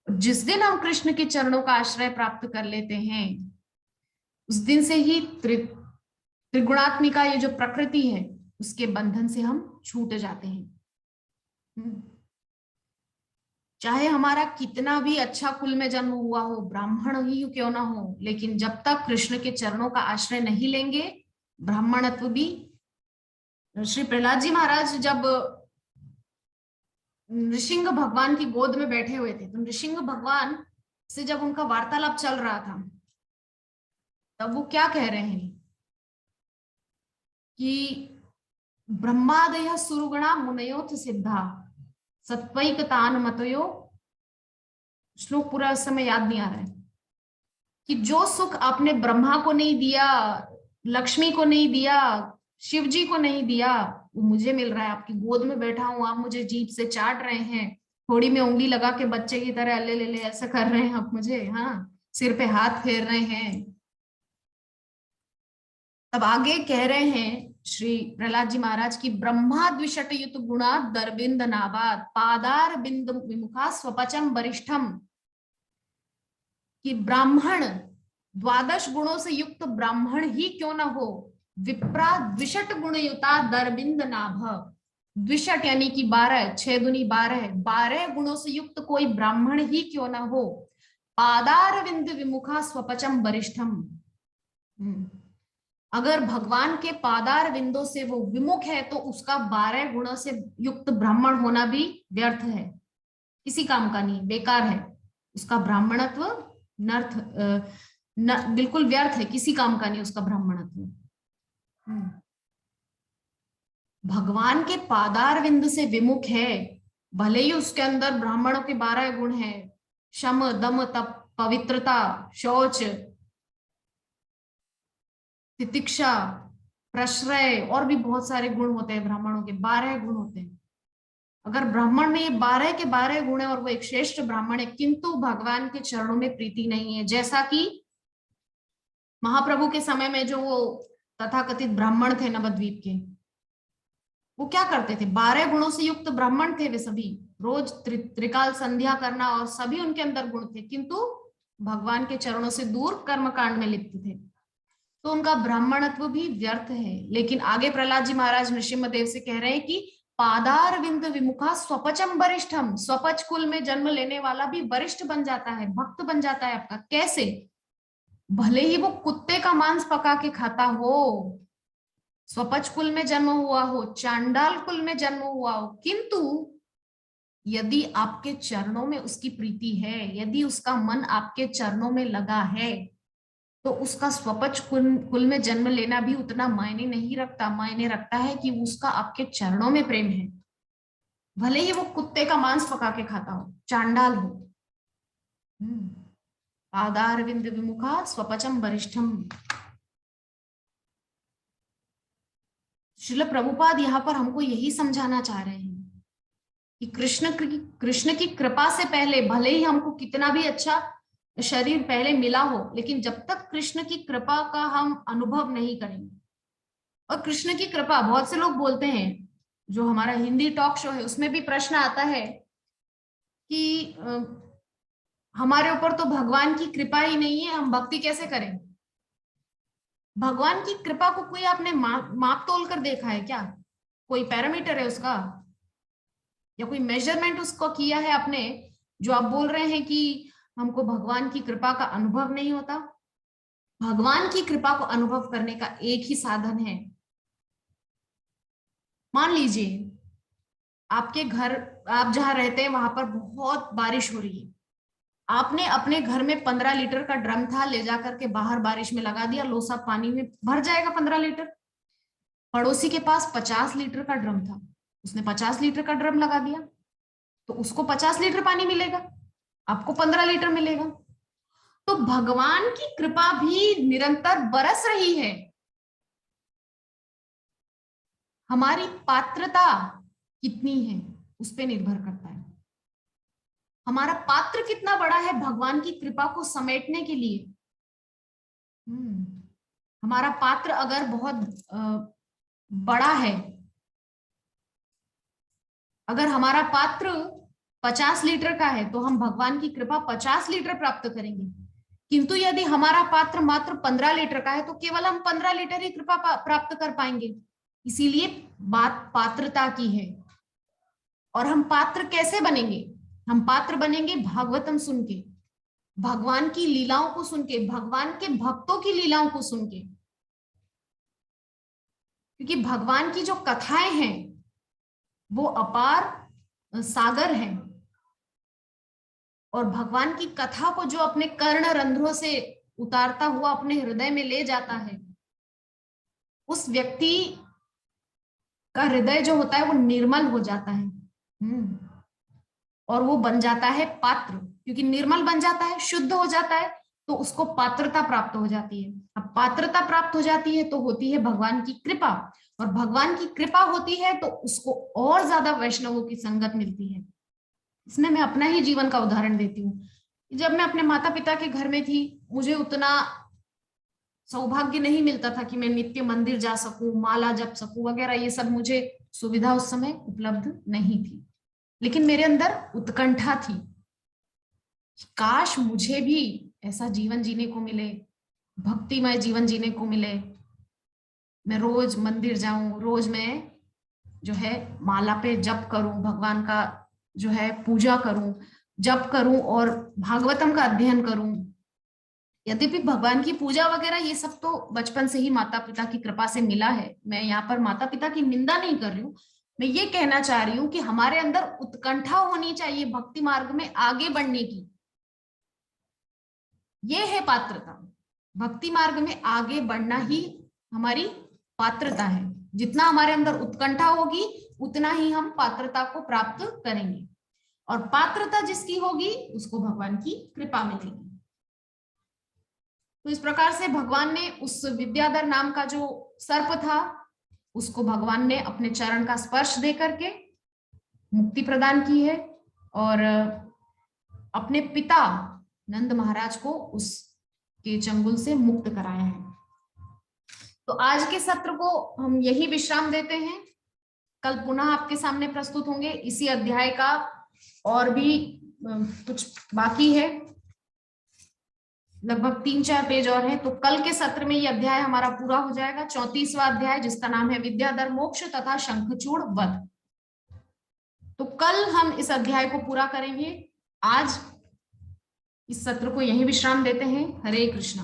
जिस दिन हम कृष्ण के चरणों का आश्रय प्राप्त कर लेते हैं उस दिन से ही त्रिगुणात्मिका ये जो प्रकृति है उसके बंधन से हम छूट जाते हैं। चाहे हमारा कितना भी अच्छा कुल में जन्म हुआ हो, ब्राह्मण ही क्यों ना हो, लेकिन जब तक कृष्ण के चरणों का आश्रय नहीं लेंगे ब्राह्मणत्व भी। श्री प्रहलाद जी महाराज जब नृसिंह भगवान की गोद में बैठे हुए थे तो नृसिंह भगवान से जब उनका वार्तालाप चल रहा था तब वो क्या कह रहे हैं कि ब्रह्मादय सुरगुणा मुनयोथ सिद्धा सत्वैकतान मतयो, श्लोक पूरा उस समय याद नहीं आ रहा है, कि जो सुख आपने ब्रह्मा को नहीं दिया, लक्ष्मी को नहीं दिया, शिव जी को नहीं दिया, वो मुझे मिल रहा है। आपकी गोद में बैठा हूं, आप मुझे जीभ से चाट रहे हैं, थोड़ी में उंगली लगा के बच्चे की तरह अल्ले ले ले ऐसा कर रहे हैं आप मुझे, हाँ, सिर पे हाथ फेर रहे हैं। तब आगे कह रहे हैं श्री प्रहलाद जी महाराज की ब्रह्मा द्विषट युत गुणा दरबिंद नाबाद पादार बिंद विमुखा स्वपचम वरिष्ठम, कि ब्राह्मण 12 गुणों से युक्त ब्राह्मण ही क्यों ना हो, विप्रा द्विषट गुणयुता दरबिंद नाभ, द्विषट यानी कि 12, 6 दूनी 12, 12 गुणों से युक्त कोई ब्राह्मण ही क्यों ना हो, पादार बिंद विमुखा स्वपचम वरिष्ठम। अगर भगवान के पादार बिंदों से वो विमुख है तो उसका 12 गुणों से युक्त ब्राह्मण होना भी व्यर्थ है, किसी काम का नहीं, बेकार है। उसका ब्राह्मणत्व बिल्कुल व्यर्थ है, किसी काम का नहीं उसका ब्राह्मणत्व। भगवान के पादार बिंद से विमुख है, भले ही उसके अंदर ब्राह्मणों के 12 गुण हैं, शम, दम, तप, पवित्रता, शौच, तितिक्षा, प्रश्रय, और भी बहुत सारे गुण होते हैं ब्राह्मणों के, 12 गुण होते हैं। अगर ब्राह्मण में ये 12 के 12 गुण है और वो एक श्रेष्ठ ब्राह्मण है, किंतु भगवान के चरणों में प्रीति नहीं है, जैसा कि महाप्रभु के समय में जो वो तथाकथित ब्राह्मण थे नवद्वीप के, वो क्या करते थे, 12 गुणों से युक्त ब्राह्मण थे वे सभी, रोज त्रिकाल संध्या करना और सभी उनके अंदर गुण थे, किंतु भगवान के चरणों से दूर कर्मकांड में लिप्त थे, तो उनका ब्राह्मणत्व भी व्यर्थ है। लेकिन आगे प्रहलाद जी महाराज नृसिंहदेव से कह रहे हैं कि पादारविंद विमुखा स्वपचम वरिष्ठम, स्वपच कुल में जन्म लेने वाला भी वरिष्ठ बन जाता है, भक्त बन जाता है आपका। कैसे? भले ही वो कुत्ते का मांस पका के खाता हो, स्वपच कुल में जन्म हुआ हो, चांडाल कुल में जन्म हुआ हो, किंतु यदि आपके चरणों में उसकी प्रीति है, यदि उसका मन आपके चरणों में लगा है, तो उसका स्वपच कुल में जन्म लेना भी उतना मायने नहीं रखता। मायने रखता है कि उसका आपके चरणों में प्रेम है, भले ही वो कुत्ते का मांस पका के खाता हो, चांडाल हो। पादारविंद विमुखा स्वपचम वरिष्ठम। श्रील प्रभुपाद यहाँ पर हमको यही समझाना चाह रहे हैं कि कृष्ण की कृपा से पहले, भले ही हमको कितना भी अच्छा शरीर पहले मिला हो, लेकिन जब तक कृष्ण की कृपा का हम अनुभव नहीं करेंगे, और कृष्ण की कृपा, बहुत से लोग बोलते हैं, जो हमारा हिंदी टॉक शो है उसमें भी प्रश्न आता है कि हमारे ऊपर तो भगवान की कृपा ही नहीं है, हम भक्ति कैसे करें? भगवान की कृपा को कोई आपने माप तोल कर देखा है क्या? कोई पैरामीटर है उसका, या कोई मेजरमेंट उसको किया है आपने, जो आप बोल रहे हैं कि हमको भगवान की कृपा का अनुभव नहीं होता? भगवान की कृपा को अनुभव करने का एक ही साधन है। मान लीजिए आपके घर, आप जहां रहते हैं वहां पर बहुत बारिश हो रही है, आपने अपने घर में 15 लीटर का ड्रम था, ले जाकर के बाहर बारिश में लगा दिया, लो सब पानी में भर जाएगा 15 लीटर। पड़ोसी के पास 50 लीटर का ड्रम था, उसने 50 लीटर का ड्रम लगा दिया, तो उसको 50 लीटर पानी मिलेगा, आपको 15 लीटर मिलेगा। तो भगवान की कृपा भी निरंतर बरस रही है, हमारी पात्रता कितनी है उस पर निर्भर करता है। हमारा पात्र कितना बड़ा है भगवान की कृपा को समेटने के लिए। हमारा पात्र अगर बहुत बड़ा है, अगर हमारा पात्र 50 लीटर का है, तो हम भगवान की कृपा 50 लीटर प्राप्त करेंगे। किंतु यदि हमारा पात्र मात्र 15 लीटर का है, तो केवल हम 15 लीटर ही कृपा प्राप्त कर पाएंगे। इसीलिए बात पात्रता की है। और हम पात्र कैसे बनेंगे? हम पात्र बनेंगे भागवतम सुन के, भगवान की लीलाओं को सुन के, भगवान के भक्तों की लीलाओं को सुन के। क्योंकि भगवान की जो कथाएं हैं वो अपार सागर है, और भगवान की कथा को जो अपने कर्ण रंध्रों से उतारता हुआ अपने हृदय में ले जाता है, उस व्यक्ति का हृदय जो होता है वो निर्मल हो जाता है। और वो बन जाता है पात्र, क्योंकि निर्मल बन जाता है, शुद्ध हो जाता है, तो उसको पात्रता प्राप्त हो जाती है। अब पात्रता प्राप्त हो जाती है तो होती है भगवान की कृपा, और भगवान की कृपा होती है तो उसको और ज्यादा वैष्णवों की संगत मिलती है। इसमें मैं अपना ही जीवन का उदाहरण देती हूँ। जब मैं अपने माता पिता के घर में थी, मुझे उतना सौभाग्य नहीं मिलता था कि मैं नित्य मंदिर जा सकूं, माला जप सकूं वगैरह, ये सब मुझे सुविधा उस समय उपलब्ध नहीं थी। लेकिन मेरे अंदर उत्कंठा थी, काश मुझे भी ऐसा जीवन जीने को मिले, भक्तिमय जीवन जीने को मिले। मैं रोज मंदिर जाऊं, रोज मैं जो है माला पे जप करूं, भगवान का जो है पूजा करूं, जप करूं और भागवतम का अध्ययन करूं। यद्यपि भगवान की पूजा वगैरह ये सब तो बचपन से ही माता पिता की कृपा से मिला है, मैं यहाँ पर माता पिता की निंदा नहीं कर रही हूँ। मैं ये कहना चाह रही हूँ कि हमारे अंदर उत्कंठा होनी चाहिए भक्ति मार्ग में आगे बढ़ने की। ये है पात्रता। भक्ति मार्ग में आगे बढ़ना ही हमारी पात्रता है। जितना हमारे अंदर उत्कंठा होगी उतना ही हम पात्रता को प्राप्त करेंगे, और पात्रता जिसकी होगी उसको भगवान की कृपा मिलेगी। तो इस प्रकार से भगवान ने उस विद्याधर नाम का जो सर्प था उसको भगवान ने अपने चरण का स्पर्श दे करके मुक्ति प्रदान की है और अपने पिता नंद महाराज को उसके चंगुल से मुक्त कराया है। तो आज के सत्र को हम यही विश्राम देते हैं। कल पुनः आपके सामने प्रस्तुत होंगे। इसी अध्याय का और भी कुछ बाकी है, लगभग 3-4 पेज और हैं। तो कल के सत्र में ये अध्याय हमारा पूरा हो जाएगा, 34वां अध्याय, जिसका नाम है विद्याधर मोक्ष तथा शंखचूड़ वध। तो कल हम इस अध्याय को पूरा करेंगे। आज इस सत्र को यहीं विश्राम देते हैं। हरे कृष्णा।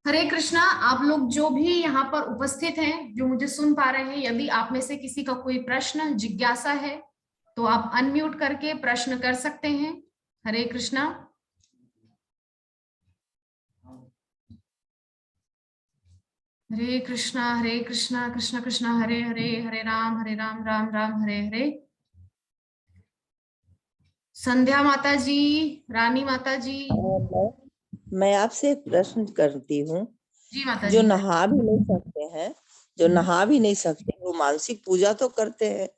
हरे कृष्णा। आप लोग जो भी यहाँ पर उपस्थित हैं, जो मुझे सुन पा रहे हैं, यदि आप में से किसी का कोई प्रश्न जिज्ञासा है तो आप अनम्यूट करके प्रश्न कर सकते हैं। हरे कृष्णा। हरे कृष्णा कृष्ण कृष्ण हरे हरे, हरे राम राम राम हरे हरे। संध्या माता जी, रानी माता जी। मैं आपसे एक प्रश्न करती हूँ। जी माता जो जी। नहा भी नहीं सकते हैं, जो नहा भी नहीं सकते, वो मानसिक पूजा तो करते हैं।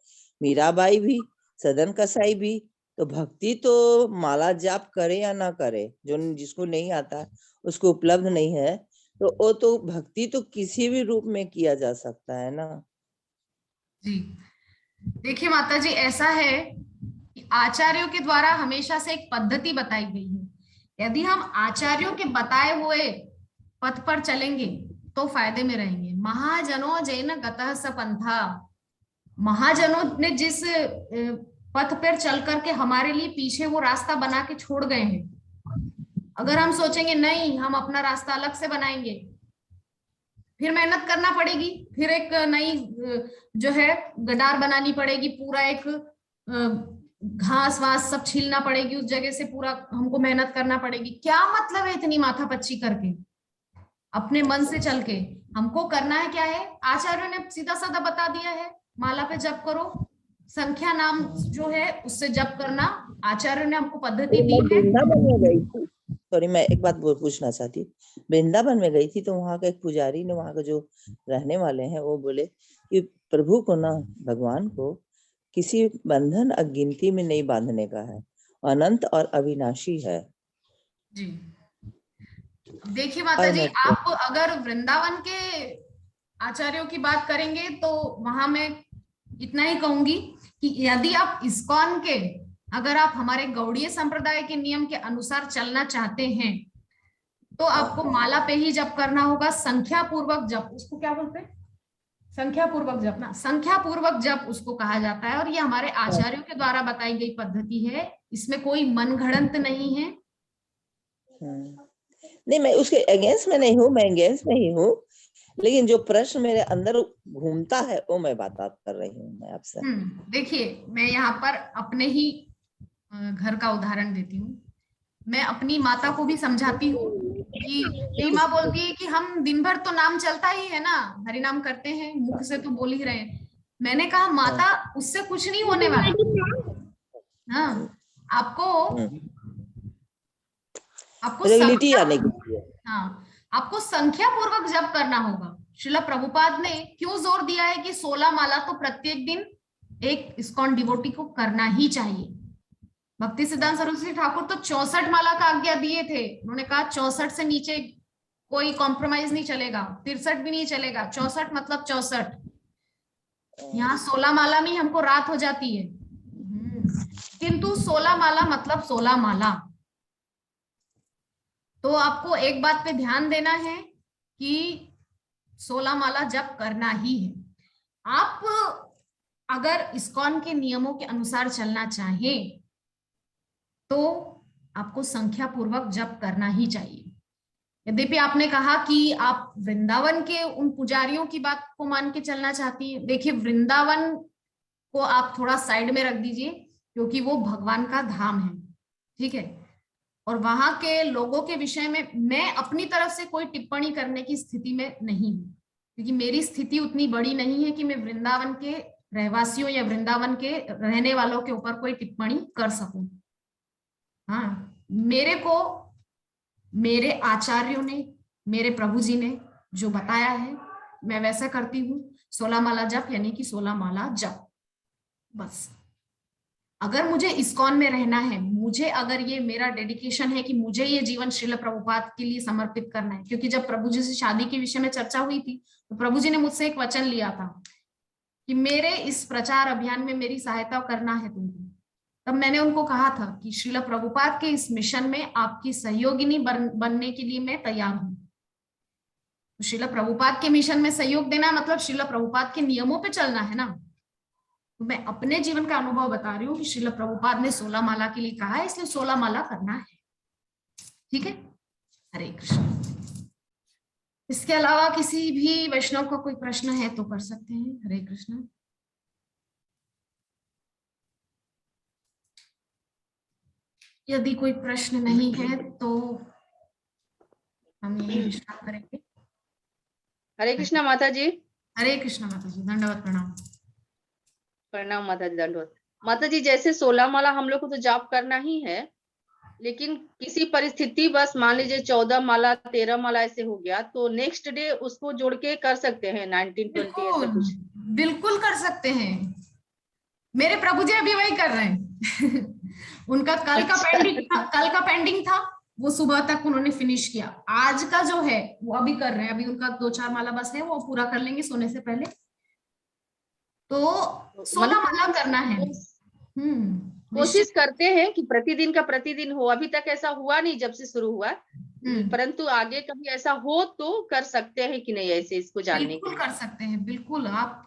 मीराबाई भी, सदन कसाई भी। तो भक्ति तो माला जाप करे या ना करे, जो जिसको नहीं आता, उसको उपलब्ध नहीं है, तो वो तो भक्ति तो किसी भी रूप में किया जा सकता है ना। जी देखिए माता जी, ऐसा है कि आचार्यों के द्वारा हमेशा से एक पद्धति बताई गई है। यदि हम आचार्यों के बताए हुए पथ पर चलेंगे तो फायदे में रहेंगे। महाजनों जैन गतः स पंथा। महाजनों ने जिस पथ पर चल करके हमारे लिए पीछे वो रास्ता बना के छोड़ गए हैं, अगर हम सोचेंगे नहीं हम अपना रास्ता अलग से बनाएंगे, फिर मेहनत करना पड़ेगी, फिर एक नई जो है गडार बनानी पड़ेगी, पूरा एक घास वास सब छीलना पड़ेगी उस जगह से, पूरा हमको मेहनत करना पड़ेगी। क्या मतलब है इतनी माथापच्ची करके अपने मन से चल के? हमको करना है क्या है, आचार्यों ने सीधा साधा बता दिया है, माला पे जप करो, संख्या नाम जो है उससे जप करना, आचार्यों ने हमको पद्धति दी है। वृंदावन में गई थी, सॉरी मैं एक बात पूछना चाहती हूँ। वृंदावन में गई थी तो वहाँ का एक पुजारी ने, वहाँ के जो रहने वाले हैं, वो बोले कि प्रभु को ना, भगवान को किसी बंधन अगिनती में नहीं बांधने का है, अनंत और अविनाशी है। जी देखिए माता जी, आप अगर वृंदावन के आचार्यों की बात करेंगे तो वहां मैं इतना ही कहूंगी कि यदि आप इस्कॉन के, अगर आप हमारे गौड़ीय संप्रदाय के नियम के अनुसार चलना चाहते हैं तो आपको माला पे ही जप करना होगा, संख्या पूर्वक जप। उसको क्या बोलते हैं? संख्या पूर्वक जप ना, संख्या पूर्वक जप उसको कहा जाता है। और ये हमारे आचार्यों के द्वारा बताई गई पद्धति है, इसमें कोई मनगढ़ंत नहीं है। नहीं, मैं उसके अगेंस्ट में नहीं हूँ, मैं अगेंस्ट नहीं हूँ, लेकिन जो प्रश्न मेरे अंदर घूमता है वो मैं बात कर रही हूँ मैं आपसे। देखिए, मैं यहाँ पर अपने ही घर का उदाहरण देती हूँ। मैं अपनी माता को भी समझाती हूँ कि मेरी माँ बोलती है कि हम दिन भर तो नाम चलता ही है ना, हरि नाम करते हैं, मुख से तो बोल ही रहे हैं। मैंने कहा माता, उससे कुछ नहीं होने वाला। हाँ, आपको रेगुलेटी संख्या, आने की। हाँ, आपको संख्या पूर्वक जप करना होगा। श्रील प्रभुपाद ने क्यों जोर दिया है कि 16 माला तो प्रत्येक दिन एक इस्कॉन डिवोटी को करना ही चाहिए। भक्ति सिद्धांत सरस्वती ठाकुर तो 64 माला का आज्ञा दिए थे। उन्होंने कहा 64 से नीचे कोई कॉम्प्रोमाइज नहीं चलेगा, 63 भी नहीं चलेगा, 64 मतलब 64। यहाँ 16 माला में हमको रात हो जाती है, किंतु 16 माला मतलब 16 माला। तो आपको एक बात पे ध्यान देना है कि 16 माला जप करना ही है। आप अगर इस्कॉन के नियमों के अनुसार चलना चाहें तो आपको संख्या पूर्वक जप करना ही चाहिए। यद्यपि आपने कहा कि आप वृंदावन के उन पुजारियों की बात को मान के चलना चाहती है, देखिए वृंदावन को आप थोड़ा साइड में रख दीजिए क्योंकि वो भगवान का धाम है, ठीक है। और वहां के लोगों के विषय में मैं अपनी तरफ से कोई टिप्पणी करने की स्थिति में नहीं हूँ, क्योंकि मेरी स्थिति उतनी बड़ी नहीं है कि मैं वृंदावन के रहवासियों या वृंदावन के रहने वालों के ऊपर कोई टिप्पणी कर सकूं। हाँ, मेरे को मेरे आचार्यों ने, मेरे प्रभु जी ने जो बताया है मैं वैसा करती हूँ। 16 माला जप यानी कि 16 माला जप, बस। अगर मुझे इस्कॉन में रहना है, मुझे अगर ये मेरा डेडिकेशन है कि मुझे ये जीवन श्रील प्रभुपाद के लिए समर्पित करना है, क्योंकि जब प्रभु जी से शादी के विषय में चर्चा हुई थी तो प्रभु जी ने मुझसे एक वचन लिया था कि मेरे इस प्रचार अभियान में मेरी सहायता करना है तुमको। तब मैंने उनको कहा था कि श्रील प्रभुपाद के इस मिशन में आपकी सहयोगिनी बनने के लिए मैं तैयार हूं। तो श्रील प्रभुपाद के मिशन में सहयोग देना मतलब श्रील प्रभुपाद के नियमों पे चलना है ना। तो मैं अपने जीवन का अनुभव बता रही हूँ कि श्रील प्रभुपाद ने 16 माला के लिए कहा है, इसलिए 16 माला करना है। ठीक है, हरे कृष्ण। इसके अलावा किसी भी वैष्णव का कोई प्रश्न है तो कर सकते हैं। हरे कृष्ण। यदि कोई प्रश्न नहीं है तो हम यही विश्राम करेंगे। हरे कृष्णा माता जी। हरे कृष्ण माता जी, दंडवत प्रणाम। प्रणाम माता जी, दंडवत। माता जी, जैसे 16 माला हम लोग को तो जाप करना ही है, लेकिन किसी परिस्थिति बस मान लीजिए 14 माला 13 माला ऐसे हो गया तो नेक्स्ट डे उसको जोड़ के कर सकते हैं 19-20 ऐसा कुछ? बिल्कुल कर सकते हैं। मेरे प्रभु जी अभी वही कर रहे हैं। उनका कल का पेंडिंग था, वो सुबह तक उन्होंने फिनिश किया। आज का जो है वो अभी कर रहे हैं। अभी उनका 2-4 माला बस है, वो पूरा कर लेंगे सोने से पहले। तो 16 माला करना है। कोशिश करते हैं कि प्रतिदिन का प्रतिदिन हो। अभी तक ऐसा हुआ नहीं जब से शुरू हुआ, परंतु आगे कभी ऐसा हो तो कर सकते हैं कि नहीं, ऐसे इसको जानने के लिए कर सकते हैं। बिल्कुल, आप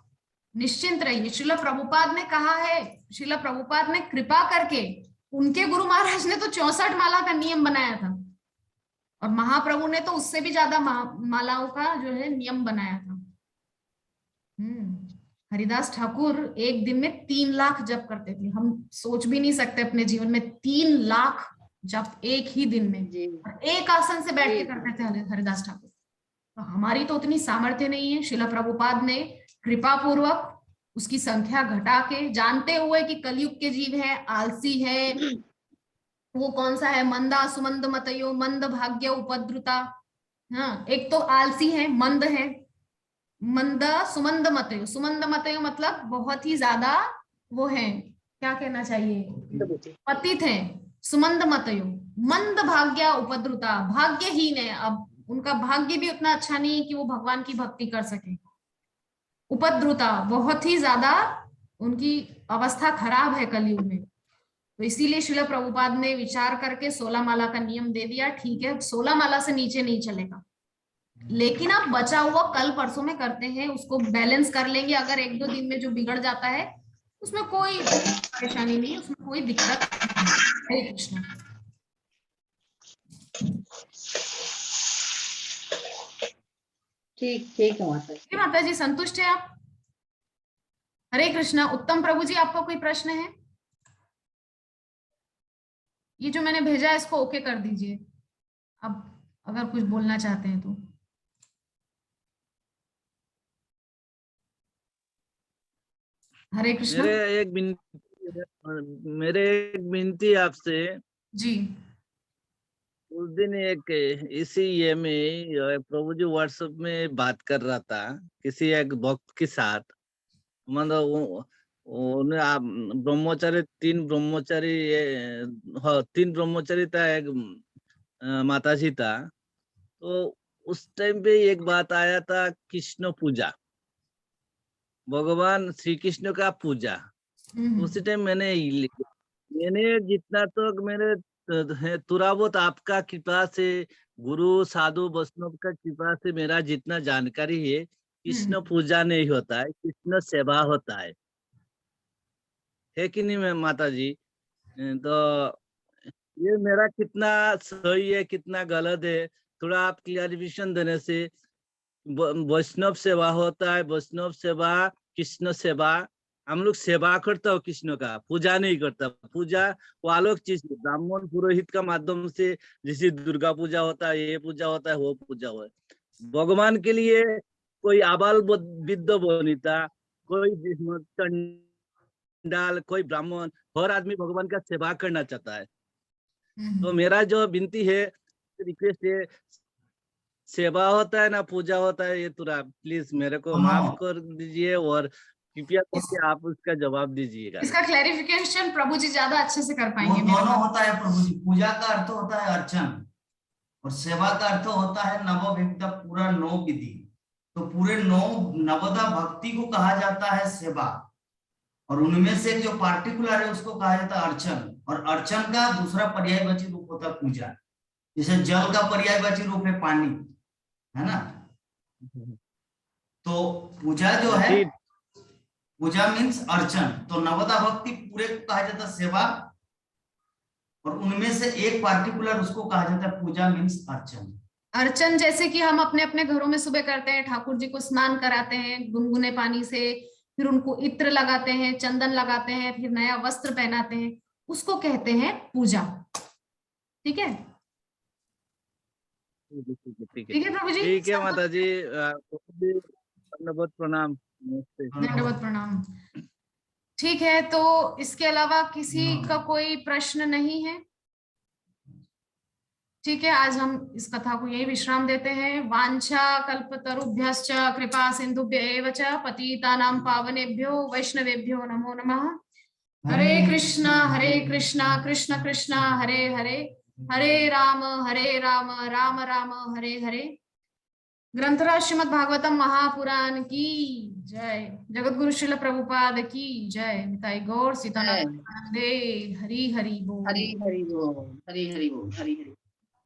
निश्चिंत रहिए। श्रील प्रभुपाद ने कहा है, श्रील प्रभुपाद ने कृपा करके, उनके गुरु महाराज ने तो 64 माला का नियम बनाया था और महाप्रभु ने तो उससे भी ज्यादा मालाओं का जो है नियम बनाया था। हरिदास ठाकुर एक दिन में 3 लाख जप करते थे। हम सोच भी नहीं सकते अपने जीवन में 3 लाख जप एक ही दिन में, और एक आसन से बैठ के करते थे हरिदास ठाकुर। तो हमारी तो उतनी सामर्थ्य नहीं है। श्रील प्रभुपाद ने कृपा पूर्वक उसकी संख्या घटा के, जानते हुए कि कलयुग के जीव है, आलसी है, वो कौन सा है, मंदा सुमंद मतयो मंद भाग्य उपद्रुता। हाँ, एक तो आलसी है, मंद है, मंद सुमंद मतयो। सुमंद मतयो मतलब बहुत ही ज्यादा वो है, क्या कहना चाहिए, पतित है। सुमंद मतयो मंद भाग्य उपद्रुता, भाग्यहीन है। अब उनका भाग्य भी उतना अच्छा नहीं है कि वो भगवान की भक्ति कर सके। उपद्रुता, बहुत ही ज्यादा उनकी अवस्था खराब है कलयुग में। तो इसीलिए श्रील प्रभुपाद ने विचार करके 16 माला का नियम दे दिया। ठीक है, 16 माला से नीचे नहीं चलेगा, लेकिन आप बचा हुआ कल परसों में करते हैं, उसको बैलेंस कर लेंगे। अगर 1-2 दिन में जो बिगड़ जाता है उसमें कोई परेशानी नहीं, उसमें कोई दिक्कत नहीं। हरे कृष्ण। ठीक है माता जी। माता जी संतुष्ट है आप? हरे कृष्णा। उत्तम प्रभु जी, आपको कोई प्रश्न है? ये जो मैंने भेजा है इसको ओके कर दीजिए अब, अगर कुछ बोलना चाहते हैं तो। हरे कृष्ण। मेरे एक विनती आपसे जी। उस दिन एक इसी ये में प्रभु जी व्हाट्सएप में बात कर रहा था किसी एक भक्त के साथ। मतलब उन्हें आप ब्रह्मचारी 3 ब्रह्मचारी, हाँ 3 ब्रह्मचारी था, एक माता जी था। तो उस टाइम पे एक बात आया था, कृष्ण पूजा, भगवान श्री कृष्ण का पूजा। उसी टाइम मैंने जितना तो मेरे थोड़ा बहुत आपका कृपा से, गुरु साधु वैष्णव का कृपा से मेरा जितना जानकारी है, कृष्ण पूजा नहीं होता है, कृष्ण सेवा होता है कि नहीं मैं माता जी? तो ये मेरा कितना सही है कितना गलत है, थोड़ा आप क्लियरिफिकेशन देने से। वैष्णव सेवा होता है, वैष्णव सेवा, कृष्ण सेवा। हम लोग सेवा करता हो कृष्ण का, पूजा नहीं करता। पूजा वो अलग चीज, ब्राह्मण पुरोहित का माध्यम से, जैसे दुर्गा पूजा होता है, ये पूजा होता है, वो पूजा हो। भगवान के लिए कोई आबाल विद्ध बनिता, कोई चंडाल, कोई ब्राह्मण, हर आदमी भगवान का सेवा करना चाहता है। तो मेरा जो विनती है, रिक्वेस्ट है, सेवा होता है ना पूजा होता है, ये थोड़ा प्लीज मेरे को माफ कर दीजिए और कृपया करके आप उसका जवाब दीजिएगा। इसका क्लैरिफिकेशन प्रभु जी ज्यादा अच्छे से कर पाएंगे। दोनों होता है प्रभु जी। पूजा का अर्थ होता है अर्चन और सेवा का अर्थ होता है नवविध, पूरा 9 विधि। तो पूरे 9 नवदा भक्ति को कहा जाता है सेवा, और उनमें से जो पार्टिकुलर है उसको कहा जाता है अर्चन। और अर्चन का दूसरा पर्यायवाची रूप होता है पूजा। जैसे जल का पर्यायवाची रूप है पानी, है ना। तो पूजा जो है, पूजा मीन्स अर्चन। तो नवदा भक्ति पूरे को कहा जाता है सेवा, और उनमें से एक पार्टिकुलर उसको कहा जाता है पूजा मीन्स अर्चन। अर्चन जैसे कि हम अपने अपने घरों में सुबह करते हैं, ठाकुर जी को स्नान कराते हैं गुनगुने पानी से, फिर उनको इत्र लगाते हैं, चंदन लगाते हैं, फिर नया वस्त्र पहनाते हैं, उसको कहते हैं पूजा। ठीक है, ठीक है प्रभु जी। ठीक है माता जी, दंडवत प्रणाम। दंडवत प्रणाम। ठीक है, तो इसके अलावा किसी का कोई प्रश्न नहीं है? ठीक है, आज हम इस कथा को यही विश्राम देते हैं। वांछा कल्पतरुभ्यश्च कृपा सिंधुभ्य एव च पतितानां पावनेभ्यो वैष्णवेभ्यो नमो नमः। हरे कृष्णा कृष्ण कृष्ण हरे हरे, हरे राम राम राम हरे हरे। ग्रंथराज श्रीमद् भागवतम महापुराण की जय। जगत गुरु श्रील प्रभुपाद की जय। निताई गौर सीतानंद हरि हरि बोल। हरि हरि बोल, हरि हरि बोल, हरि हरि।